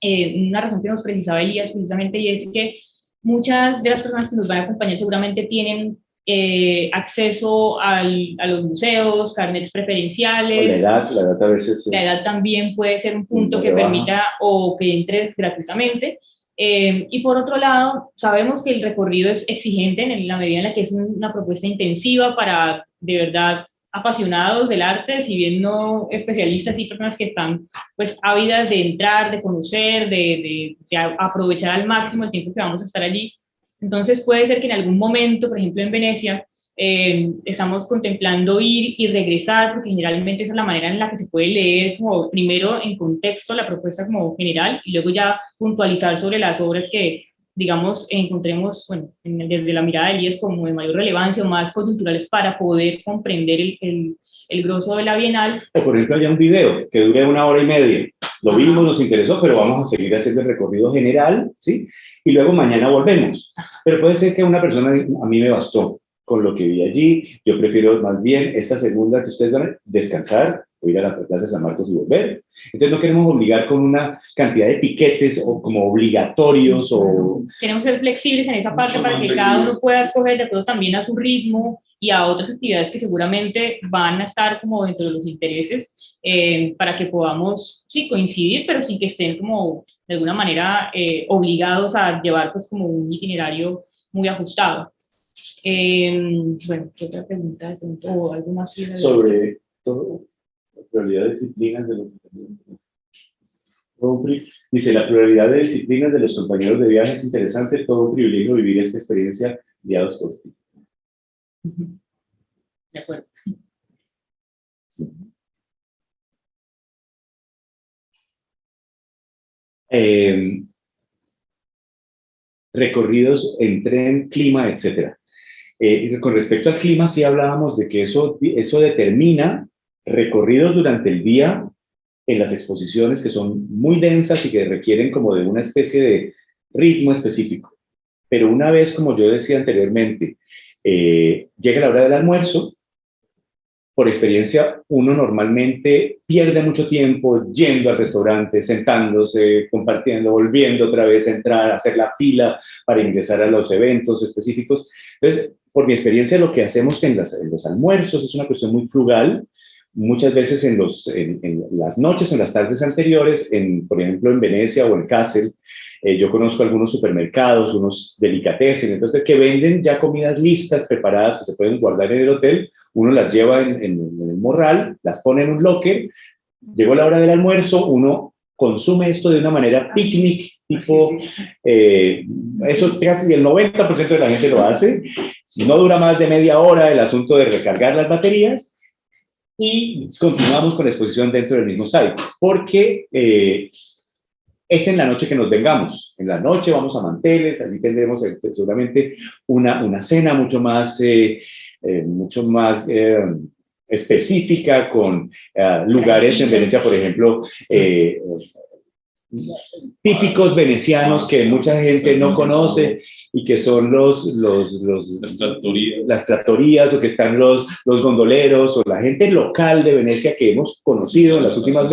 una razón que nos precisaba Elías precisamente, y es que muchas de las personas que nos van a acompañar seguramente tienen acceso a los museos, carnets preferenciales. La edad a veces... La edad también puede ser un punto que permita o que entres gratuitamente. Y por otro lado, sabemos que el recorrido es exigente en la medida en la que es una propuesta intensiva para, de verdad, apasionados del arte, si bien no especialistas, y personas que están pues ávidas de entrar, de conocer, de aprovechar al máximo el tiempo que vamos a estar allí. Entonces puede ser que en algún momento, por ejemplo en Venecia, estamos contemplando ir y regresar, porque generalmente esa es la manera en la que se puede leer como primero en contexto la propuesta como general y luego ya puntualizar sobre las obras que, digamos, encontremos, bueno, desde la mirada de Elías como de mayor relevancia o más coyunturales para poder comprender el grosso de la Bienal. O por ejemplo, hay un video que dure 1 hora y media. Lo vimos, nos interesó, pero vamos a seguir haciendo el recorrido general, ¿sí? Y luego mañana volvemos. Pero puede ser que una persona, a mí me bastó con lo que vi allí, yo prefiero más bien esta segunda que ustedes van a descansar, o ir a la Plaza de San Marcos y volver. Entonces no queremos obligar con una cantidad de etiquetes o como obligatorios o... Queremos ser flexibles en esa parte para que cada uno pueda escoger de acuerdo también a su ritmo y a otras actividades que seguramente van a estar como dentro de los intereses, para que podamos, sí, coincidir, pero sin que estén como de alguna manera obligados a llevar pues como un itinerario muy ajustado. Bueno, ¿qué otra pregunta? ¿O algo más? Sobre todo, la pluralidad de disciplinas de los compañeros. Dice, la pluralidad de disciplinas de los compañeros de viaje es interesante, todo un privilegio vivir esta experiencia guiados por ti. De acuerdo. Recorridos en tren, clima, etc. Con respecto al clima, sí hablábamos de que eso determina recorridos durante el día en las exposiciones que son muy densas y que requieren como de una especie de ritmo específico. Pero una vez, como yo decía anteriormente, llega la hora del almuerzo, por experiencia, uno normalmente pierde mucho tiempo yendo al restaurante, sentándose, compartiendo, volviendo otra vez a entrar, a hacer la fila para ingresar a los eventos específicos. Entonces, por mi experiencia, lo que hacemos en los almuerzos es una cuestión muy frugal. Muchas veces en las noches o en las tardes anteriores, por ejemplo, en Venecia o en Kassel, yo conozco algunos supermercados, unos delicatessen, entonces que venden ya comidas listas, preparadas, que se pueden guardar en el hotel. Uno las lleva en el morral, las pone en un locker, llegó la hora del almuerzo, uno consume esto de una manera picnic, tipo, eso casi el 90% de la gente lo hace, no dura más de media hora el asunto de recargar las baterías, y continuamos con la exposición dentro del mismo site, porque es en la noche que nos vengamos. En la noche vamos a manteles, allí tendremos seguramente una cena mucho más específica, con lugares en Venecia, por ejemplo, típicos venecianos que mucha gente no conoce, y que son las trattorías, o que están los gondoleros, o la gente local de Venecia que hemos conocido en las últimas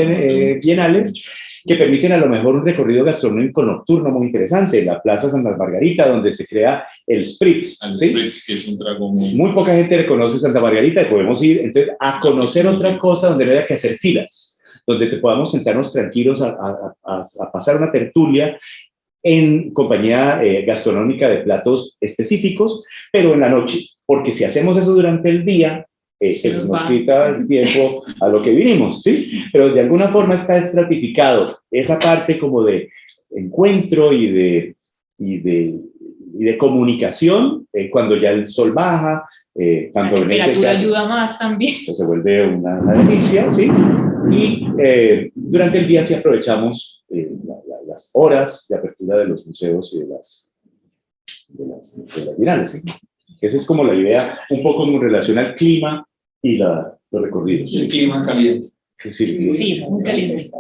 bienales, que permiten a lo mejor un recorrido gastronómico nocturno muy interesante. La Plaza Santa Margarita, donde se crea el Spritz. El ¿sí? Spritz, que es un trago muy poca gente reconoce Santa Margarita, y podemos ir entonces a conocer otra cosa donde no haya que hacer filas, donde podamos sentarnos tranquilos a pasar una tertulia en compañía gastronómica de platos específicos, pero en la noche, porque si hacemos eso durante el día, se nos quita el tiempo a lo que vinimos, ¿sí? Pero de alguna forma está estratificado esa parte como de encuentro y de comunicación, cuando ya el sol baja, tanto la temperatura ayuda más también. Eso se vuelve una delicia, ¿sí? Y durante el día sí aprovechamos las horas de apertura de los museos y de las bienales, ¿sí? Esa es como la idea, un poco en relación al clima y los recorridos. El clima caliente. Sí, muy caliente.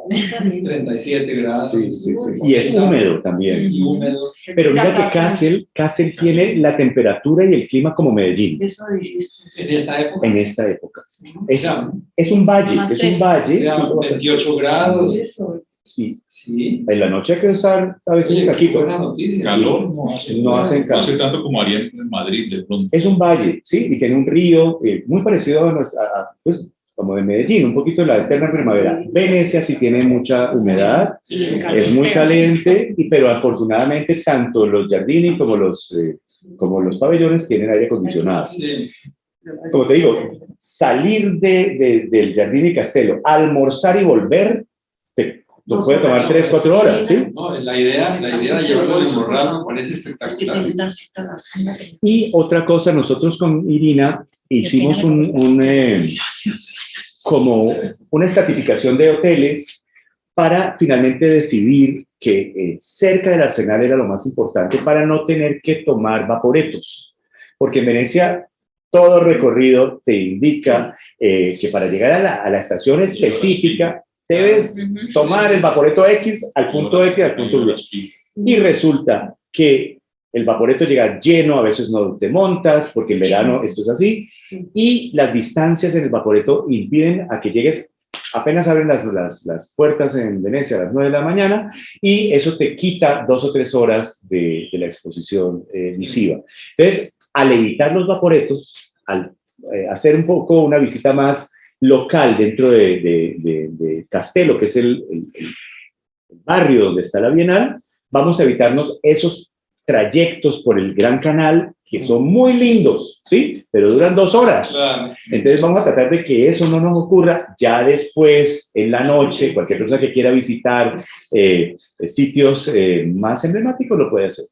37 grados. Sí, sí, sí. Y es húmedo también. Y húmedo. Pero mira que Kassel tiene la temperatura y el clima como Medellín. En esta época. En esta época. Es un valle, es un valle. 28 grados. Sí. Sí. En la noche hay que usar a veces un saquito. Buena noticia. calor, No hace tanto como haría en Madrid de pronto. Es un valle, ¿sí? Y tiene un río muy parecido pues, como de Medellín, un poquito de la eterna primavera. Venecia sí tiene mucha humedad, es muy caliente, pero afortunadamente tanto los jardini como los pabellones tienen aire acondicionado. Sí. Como te digo, salir del Jardín y Castello, almorzar y volver, nos puede tomar 3-4 horas, ¿sí? No, la idea de llevarlo en morral me parece espectacular. Y otra cosa, nosotros con Irina hicimos como una estratificación de hoteles para finalmente decidir que cerca del Arsenal era lo más importante, para no tener que tomar vaporetos, porque en Venecia todo recorrido te indica que para llegar a la estación específica debes tomar el vaporeto X al punto X, al punto Y. Y resulta que el vaporeto llega lleno, a veces no te montas, porque en verano esto es así, y las distancias en el vaporeto impiden a que llegues, apenas abren las puertas en Venecia a las 9 de la mañana, y eso te quita 2 o 3 horas de la exposición visiva. Entonces, al evitar los vaporetos, al hacer un poco una visita más local dentro de Castello, que es el barrio donde está la Bienal, vamos a evitarnos esos trayectos por el Gran Canal, que son muy lindos, ¿sí? Pero duran 2 horas. Claro. Entonces vamos a tratar de que eso no nos ocurra ya después, en la noche. Cualquier persona que quiera visitar sitios más emblemáticos lo puede hacer.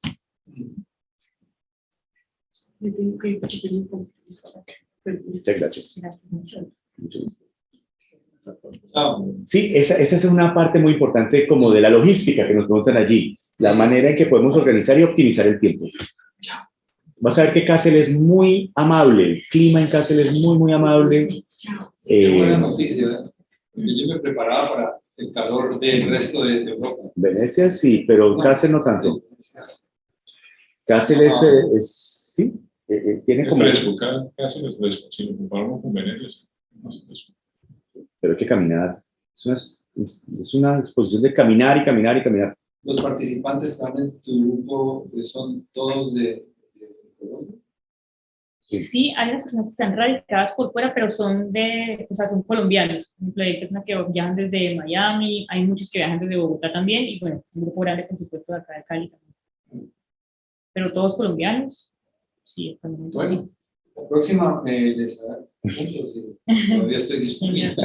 Muchas gracias. Mucho gusto. Sí, esa es una parte muy importante como de la logística que nos preguntan allí, la manera en que podemos organizar y optimizar el tiempo. Vas a ver que Kassel es muy amable, el clima en Kassel es muy, muy amable. Qué buena noticia, ¿verdad? Yo me preparaba el calor del resto de Europa. Venecia sí, pero No. Kassel no tanto. Kassel sí, tiene Es como... fresco, Kassel es fresco. Si lo comparamos con Venecia, es más fresco. Pero hay que caminar. Es una exposición de caminar y caminar y caminar. Los participantes que están en tu grupo son todos de Colombia. Sí, hay unas personas que están radicadas por fuera, pero son son colombianos. Por ejemplo, hay personas que viajan desde Miami, hay muchos que viajan desde Bogotá también, y bueno, un grupo grande, por supuesto, de acá de Cali también. Pero todos colombianos, sí, hasta el momento. Bueno, la próxima les haré puntos y todavía estoy disponible.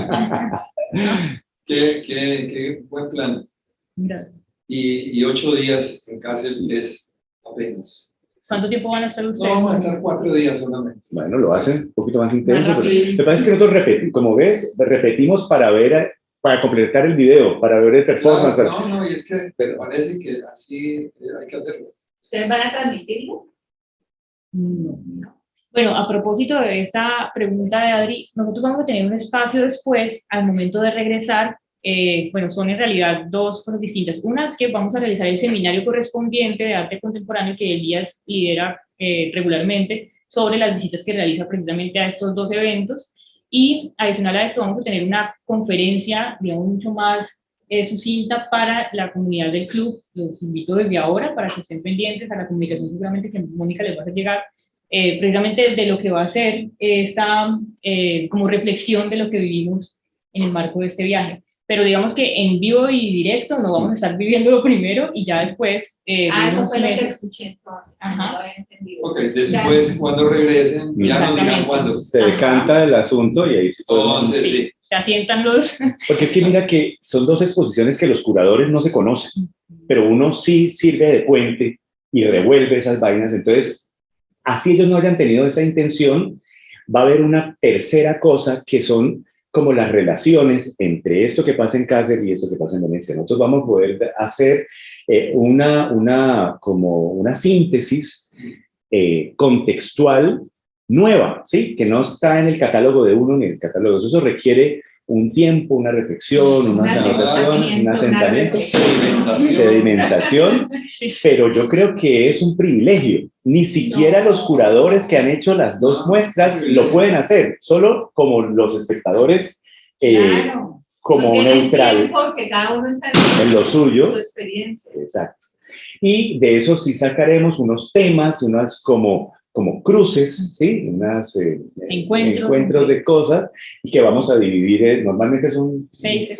Qué buen plan. Gracias. Y 8 días en Kassel es apenas. ¿Cuánto tiempo van a estar No, ustedes? vamos a estar 4 días solamente. Bueno, lo hacen un poquito más intenso. Más Pero rápido. lo que pasa es que nosotros repetimos, como ves, repetimos para ver, para completar el video, para ver el performance. Claro, no, y es que parece que así hay que hacerlo. ¿Ustedes van a transmitirlo? No. Bueno, a propósito de esta pregunta de Adri, nosotros vamos a tener un espacio después, al momento de regresar. Bueno, son en realidad dos cosas distintas. Una es que vamos a realizar el seminario correspondiente de arte contemporáneo que Elías lidera regularmente sobre las visitas que realiza precisamente a estos dos eventos. Y adicional a esto vamos a tener una conferencia, digamos, mucho más sucinta para la comunidad del club. Los invito desde ahora para que estén pendientes a la comunicación seguramente que Mónica les va a hacer llegar, precisamente de lo que va a ser esta como reflexión de lo que vivimos en el marco de este viaje. Pero digamos que en vivo y directo no vamos a estar viviéndolo primero y ya después... Eso fue lo que escuché entonces. Ajá. No lo había entendido. Ok, después cuando regresen ya nos dirán cuándo. Se decanta el asunto y ahí sí podemos... Entonces, sí. Se asientan los... Porque es que mira que son dos exposiciones que los curadores no se conocen, pero uno sí sirve de puente y revuelve esas vainas. Entonces, así ellos no hayan tenido esa intención, va a haber una tercera cosa que son como las relaciones entre esto que pasa en Kassel y esto que pasa en Venecia. Nosotros vamos a poder hacer como una síntesis contextual nueva, ¿sí? Que no está en el catálogo de uno ni en el catálogo de otro. Eso requiere un tiempo, una reflexión, unas anotaciones, un asentamiento, sedimentación, pero yo creo que es un privilegio. Ni siquiera los curadores que han hecho las dos muestras lo pueden hacer, solo como los espectadores, Claro. como No tienen neutrales tiempo, porque cada uno está en lo suyo. su experiencia. Exacto. Y de eso sí sacaremos unos temas, unas como cruces, ¿sí? Unas encuentros de cosas, y que vamos a dividir, normalmente son seis,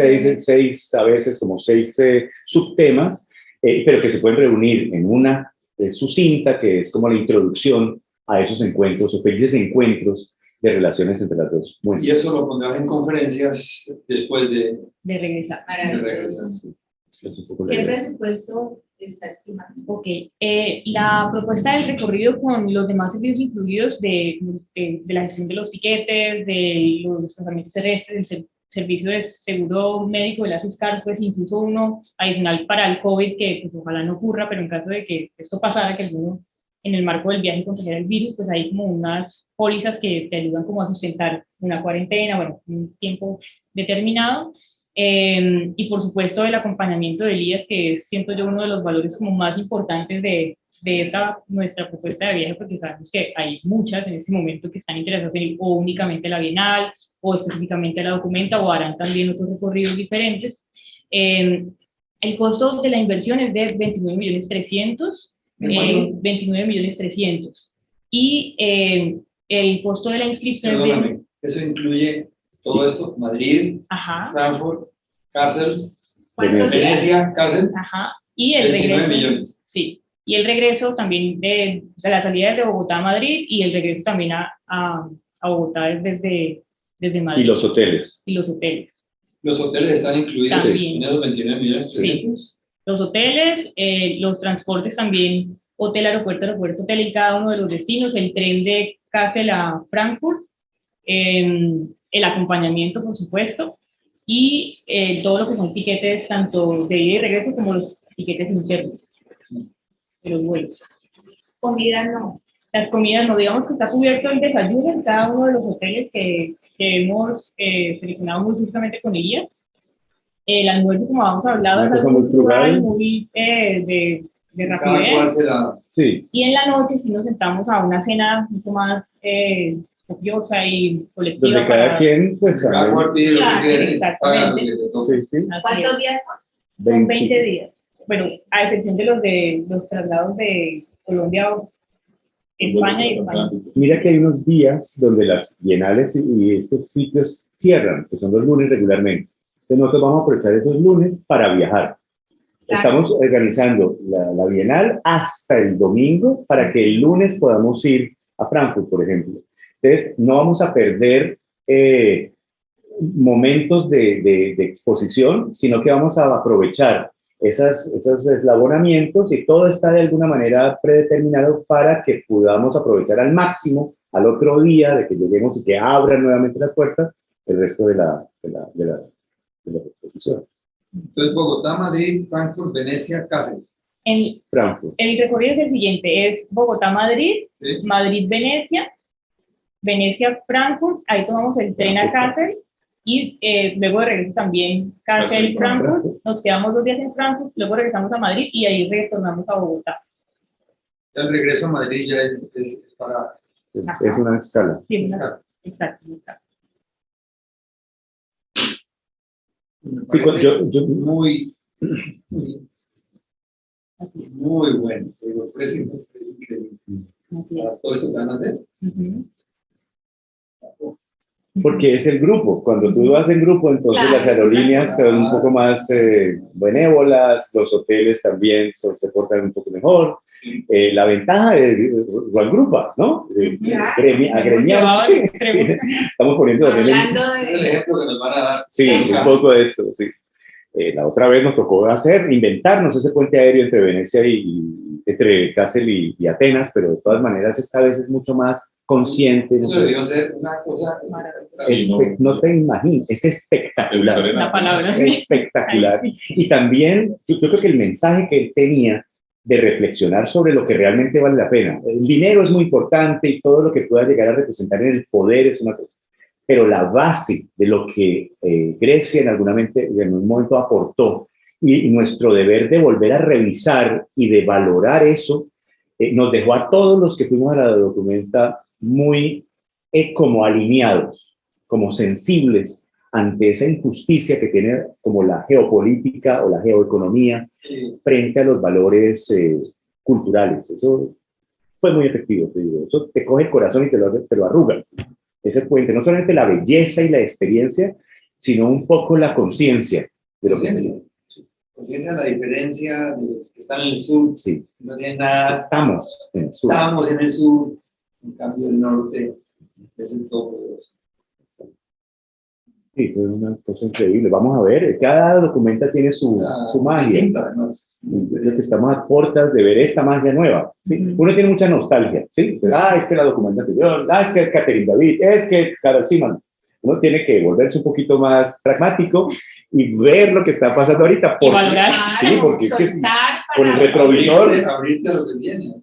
a veces como 6 subtemas, pero que se pueden reunir en una sucinta, que es como la introducción a esos encuentros, o felices encuentros de relaciones entre las dos. Bueno. Y eso lo pondrás en conferencias después de regresar. ¿Qué presupuesto está estimado? Ok, la propuesta del recorrido con los demás servicios incluidos de la gestión de los tiquetes, de los desplazamientos terrestres, del servicio de seguro médico de la CISCAR, pues incluso uno adicional para el COVID, que pues, ojalá no ocurra, pero en caso de que esto pasara, que alguno en el marco del viaje contagiara el virus, pues hay como unas pólizas que te ayudan como a sustentar una cuarentena, bueno, un tiempo determinado. Y por supuesto el acompañamiento de Elías, que es, siento yo, uno de los valores como más importantes de nuestra propuesta de viaje, porque sabemos que hay muchas en este momento que están interesadas en ir o únicamente a la Bienal, o específicamente a la Documenta, o harán también otros recorridos diferentes. El costo de la inversión es de 29.300.000, 29.300.000, y el costo de la inscripción... Perdóname, eso incluye todo esto: Madrid, Frankfurt, Kassel, Venecia, Kassel. Y el 29 regreso, millones. Sí, y el regreso también de la salida desde Bogotá a Madrid, y el regreso también a Bogotá desde Madrid. Y los hoteles. Los hoteles están incluidos también en esos 29 millones. Sí. Los hoteles, los transportes también, hotel, aeropuerto, hotel en cada uno de los destinos, el tren de Kassel a Frankfurt, el acompañamiento, por supuesto, y todo lo que son tiquetes tanto de ida y regreso como los tiquetes internos de los vuelos. Comidas no. Las comidas no, digamos que está cubierto el desayuno en cada uno de los hoteles que hemos seleccionado muy justamente con Elías. El almuerzo, como habíamos hablado, Una es cosa algo muy frugal. muy de Cada cual rapidez. será. Sí, Y en la noche sí nos sentamos a una cena mucho más copiosa y colectiva. donde cada quien, pues, Cada cual pide lo que Claro, quiere y paga lo exactamente. que le toque. sí, sí, Así ¿Cuántos es. días son? Son 20 días. Bueno, a excepción de los traslados de Colombia, España y España. Mira que hay unos días donde las bienales y estos sitios cierran, que son los lunes regularmente. Entonces nosotros vamos a aprovechar esos lunes para viajar. Estamos organizando la bienal hasta el domingo para que el lunes podamos ir a Frankfurt, por ejemplo. Entonces no vamos a perder momentos de exposición, sino que vamos a aprovechar esos eslabonamientos y todo está de alguna manera predeterminado para que podamos aprovechar al máximo al otro día de que lleguemos y que abran nuevamente las puertas el resto de la exposición. Entonces, Bogotá, Madrid, Frankfurt, Venecia, Cáceres. Frankfurt. El recorrido es el siguiente, es Bogotá-Madrid, ¿Sí? Madrid-Venecia, Venecia-Frankfurt, ahí tomamos el tren a Kassel y luego de regreso también Kassel-Frankfurt, nos quedamos 2 días en Frankfurt, luego regresamos a Madrid y ahí retornamos a Bogotá. El regreso a Madrid ya es para... Es una escala. Sí, Exacto. exacto. Me Sí, parece yo, muy Así es. muy bueno. El precio es increíble. Así es. Para todo esto que van a hacer. Ujú. porque es el grupo. Cuando tú vas en grupo, entonces Claro, las aerolíneas son un poco más benévolas, los hoteles también se portan un poco mejor. La ventaja de Juan Grupa, ¿no? Agremiarse. Estamos poniendo también Hablando El de... ejemplo que nos van a dar. sí, un poco de esto, sí. La otra vez nos tocó inventarnos ese puente aéreo entre Venecia entre Kassel y Atenas, pero de todas maneras esta vez es mucho más consciente. Eso debió ser una cosa Sí, no te imaginas, es espectacular. La palabra, sí. Espectacular. Ahí sí. Y también, yo creo que el mensaje que él tenía de reflexionar sobre lo que realmente vale la pena. El dinero es muy importante y todo lo que pueda llegar a representar en el poder es una cosa. Pero la base de lo que Grecia en algún momento aportó y nuestro deber de volver a revisar y de valorar eso, nos dejó a todos los que fuimos a la documenta muy como alineados, como sensibles ante esa injusticia que tiene como la geopolítica o la geoeconomía frente a los valores culturales. Eso fue muy efectivo, te digo. Eso te coge el corazón y te lo arruga. Ese puente, no solamente la belleza y la experiencia, sino un poco la conciencia de lo que se... Conciencia de la diferencia de los que están en el sur. Sí. No tienen nada. Estamos en el sur. Estamos en el sur. En cambio, el norte es el todopoderoso. Sí, fue una cosa increíble. Vamos a ver, cada documenta tiene su magia. Distinta, además. Creo que estamos a puertas de ver esta magia nueva. ¿sí? Uno tiene mucha nostalgia. ¿sí? Es que la documenta anterior, es que es Catherine David, es que Carol Simon. Uno tiene que volverse un poquito más pragmático y ver lo que está pasando ahorita. Y valorar. Sí, porque es que con el para... retrovisor. Abrirte a lo que viene.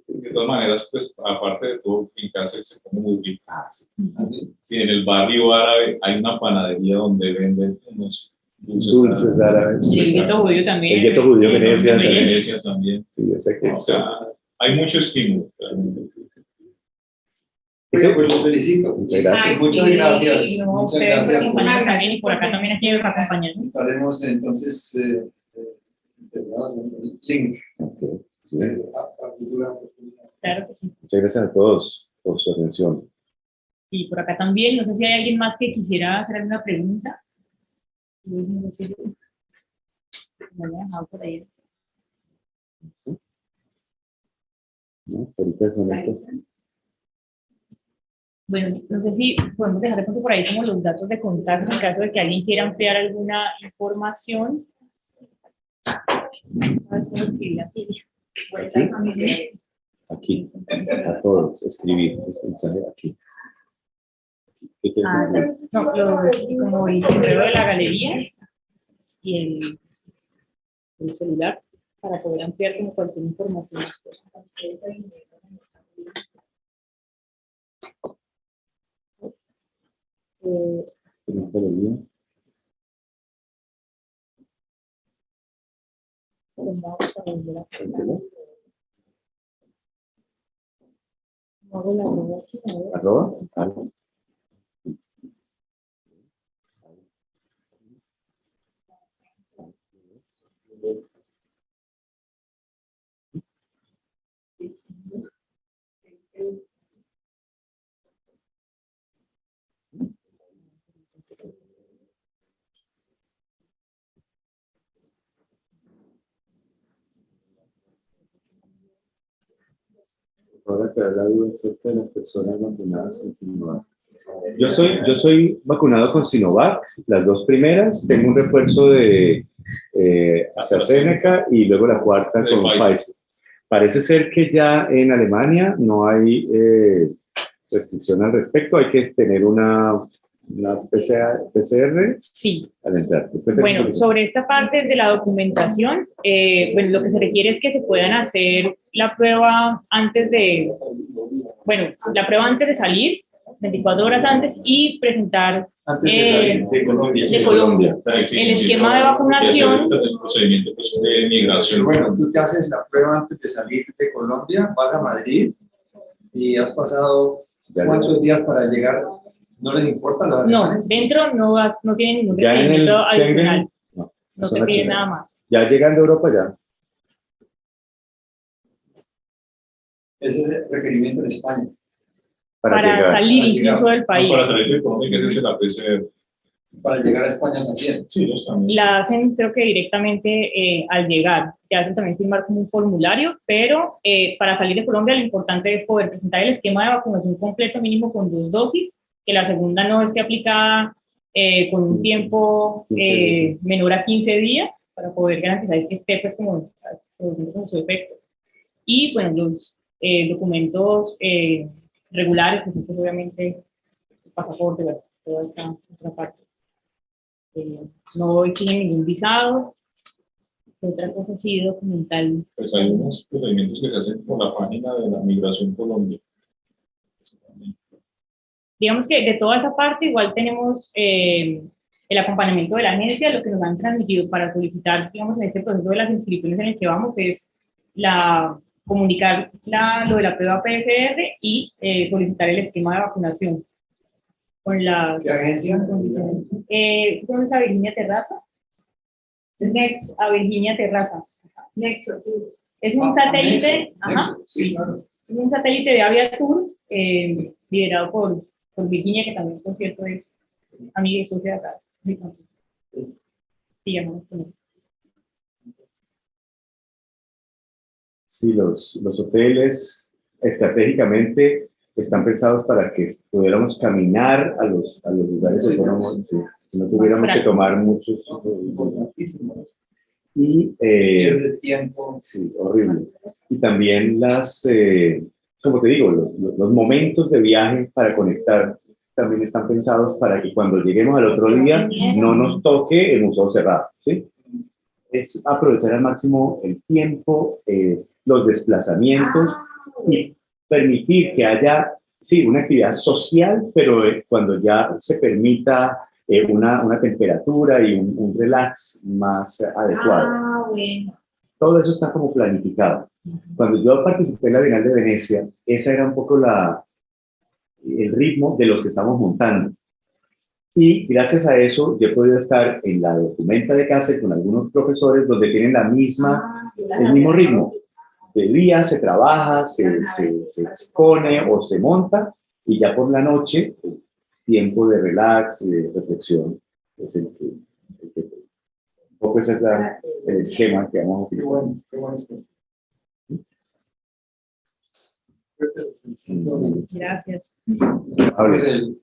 De todas maneras, pues, aparte de todo, en casa se come muy rico. ¿Así? Sí, en el barrio árabe hay una panadería donde venden unos Dulces árabes. Y el gueto judío también. El gueto judío Venecia. Venecia también. Sí, yo sé que O sea, hay mucho estímulo. Oye, pues los felicito. Muchas gracias. Ay, Muchas sí, gracias. No, Muchas ustedes por gracias. acompañarnos también y por acá también aquí nos acompañan. Estaremos entonces integrados en el link. A futura oportunidad. Claro que sí. Muchas gracias a todos por su atención. Y por acá también, no sé si hay alguien más que quisiera hacer alguna pregunta. Me había dejado por ahí. ¿No? Ahorita son estos. Bueno, no sé si podemos dejar de pronto por ahí como los datos de contacto en caso de que alguien quiera ampliar alguna información. A ver cómo escribir aquí. Vueltas familiares. Aquí, a todos, escribir este mensaje aquí. ¿Qué quieres decir? No, como el correo de la galería y el celular para poder ampliar como cualquier información. ¿Tienes galería? ¿Arroba? Ahora te da la duda acerca de las personas vacunadas con Sinovac. Yo soy vacunado con Sinovac, las dos primeras. Tengo un refuerzo de AstraZeneca y luego la cuarta con Pfizer. Parece ser que ya en Alemania no hay restricción al respecto. Hay que tener una PCR Sí. al entrar. Bueno, sobre esta parte de la documentación, bueno, lo que se requiere es que se puedan hacer la prueba antes de, bueno, la prueba antes de salir, 24 horas antes, y presentar Antes de salir de Colombia. de Colombia. El esquema de vacunación. El procedimiento pues, de migración. Bueno, tú te haces la prueba antes de salir de Colombia, vas a Madrid y has pasado ¿cuántos días para llegar? ¿No les importa los alemanes? No, dentro no tienen ningún Ya en el requerimiento adicional. Schengen, No te piden nada más. ya llegando a Europa ya. Ese es el requerimiento en España. Para llegar. salir incluso del país. Para salir de Colombia, que es la PCR. Para llegar a España también. Sí, ellos también. La hacen creo que directamente al llegar. Te hacen también firmar como un formulario, pero para salir de Colombia lo importante es poder presentar el esquema de vacunación completo mínimo con 2 dosis, que la segunda no esté aplicada con un tiempo menor a 15 días para poder garantizar que esté pues como produciendo su efecto. Y bueno, los documentos regulares, pues, obviamente el pasaporte, bueno, toda esta otra parte. No exigen ningún visado. Otra cosa sí documental. Pues hay unos procedimientos que se hacen por la página de la Migración Colombia. Digamos que de toda esa parte igual tenemos el acompañamiento de la agencia. Lo que nos han transmitido para solicitar, digamos, en este proceso de las inscripciones en el que vamos es comunicar lo de la prueba PCR y solicitar el esquema de vacunación. Con la, ¿Qué agencia? ¿Dónde está Virginia Terraza? Nexo. A Virginia Terraza. Nexo. Es un satélite, Nexo, sí, claro. es un satélite de Aviatur liderado por Virginia, que también, por cierto, es amiga y socia de acá. Sí, llamamos con él. Sí, los hoteles estratégicamente están pensados para que pudiéramos caminar a los lugares autónomos, que no tuviéramos que tomar muchos y pierde tiempo. Sí, horrible. Y también como te digo, los momentos de viaje para conectar también están pensados para que cuando lleguemos al otro día no nos toque el museo cerrado, ¿sí? Es aprovechar al máximo el tiempo, los desplazamientos y permitir que haya, sí, una actividad social, pero cuando ya se permita una temperatura y un relax más adecuado. Bueno. Todo eso está como planificado. Cuando yo participé en la Bienal de Venecia, ese era un poco el ritmo de los que estamos montando. Y gracias a eso yo he podido estar en la documenta de casa con algunos profesores donde tienen el mismo ritmo. De día se trabaja, se expone o se monta y ya por la noche, tiempo de relax, de reflexión. Es un poco ese es el esquema que vamos a utilizar. Qué bueno esquema. Gracias. El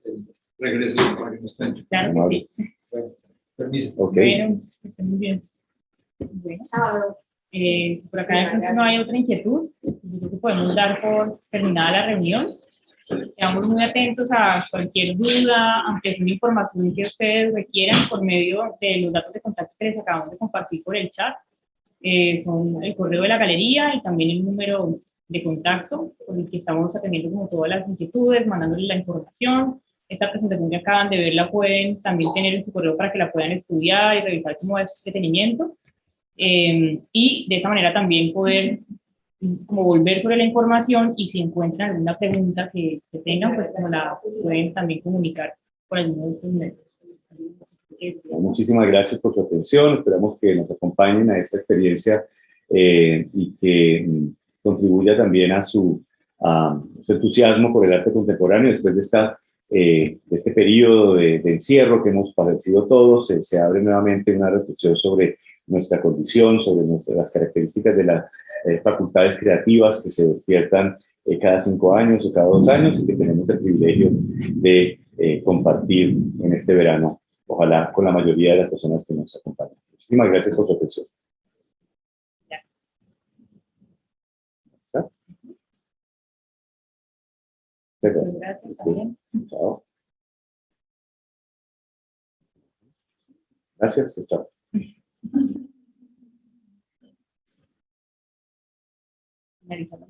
regreso para que nos cuente. Claro que sí. Bueno, permiso. Ok. Bueno, que estén muy bien. Bueno, por acá no hay otra inquietud. Yo creo que podemos dar por terminada la reunión. Quedamos muy atentos a cualquier duda, ampliación de información que ustedes requieran por medio de los datos de contacto que les acabamos de compartir por el chat. Son el correo de la galería y también el número de contacto con el que estamos atendiendo como todas las inquietudes, mandándoles la información. Esta presentación que acaban de ver la pueden también tener en su correo para que la puedan estudiar y revisar como es detenimiento. y de esa manera también poder como volver sobre la información y si encuentran alguna pregunta que tengan, pues como la pueden también comunicar por alguno de estos medios. Muchísimas gracias por su atención, esperamos que nos acompañen a esta experiencia y que contribuya también a su entusiasmo por el arte contemporáneo después de este periodo de encierro que hemos padecido todos. Se abre nuevamente una reflexión sobre nuestra condición, sobre las características de las facultades creativas que se despiertan cada 5 años o cada 2 años y que tenemos el privilegio de compartir en este verano, ojalá con la mayoría de las personas que nos acompañan. Muchísimas gracias por su atención. Gracias. Gracias. Chao. Gracias. Chao. Finalizamos.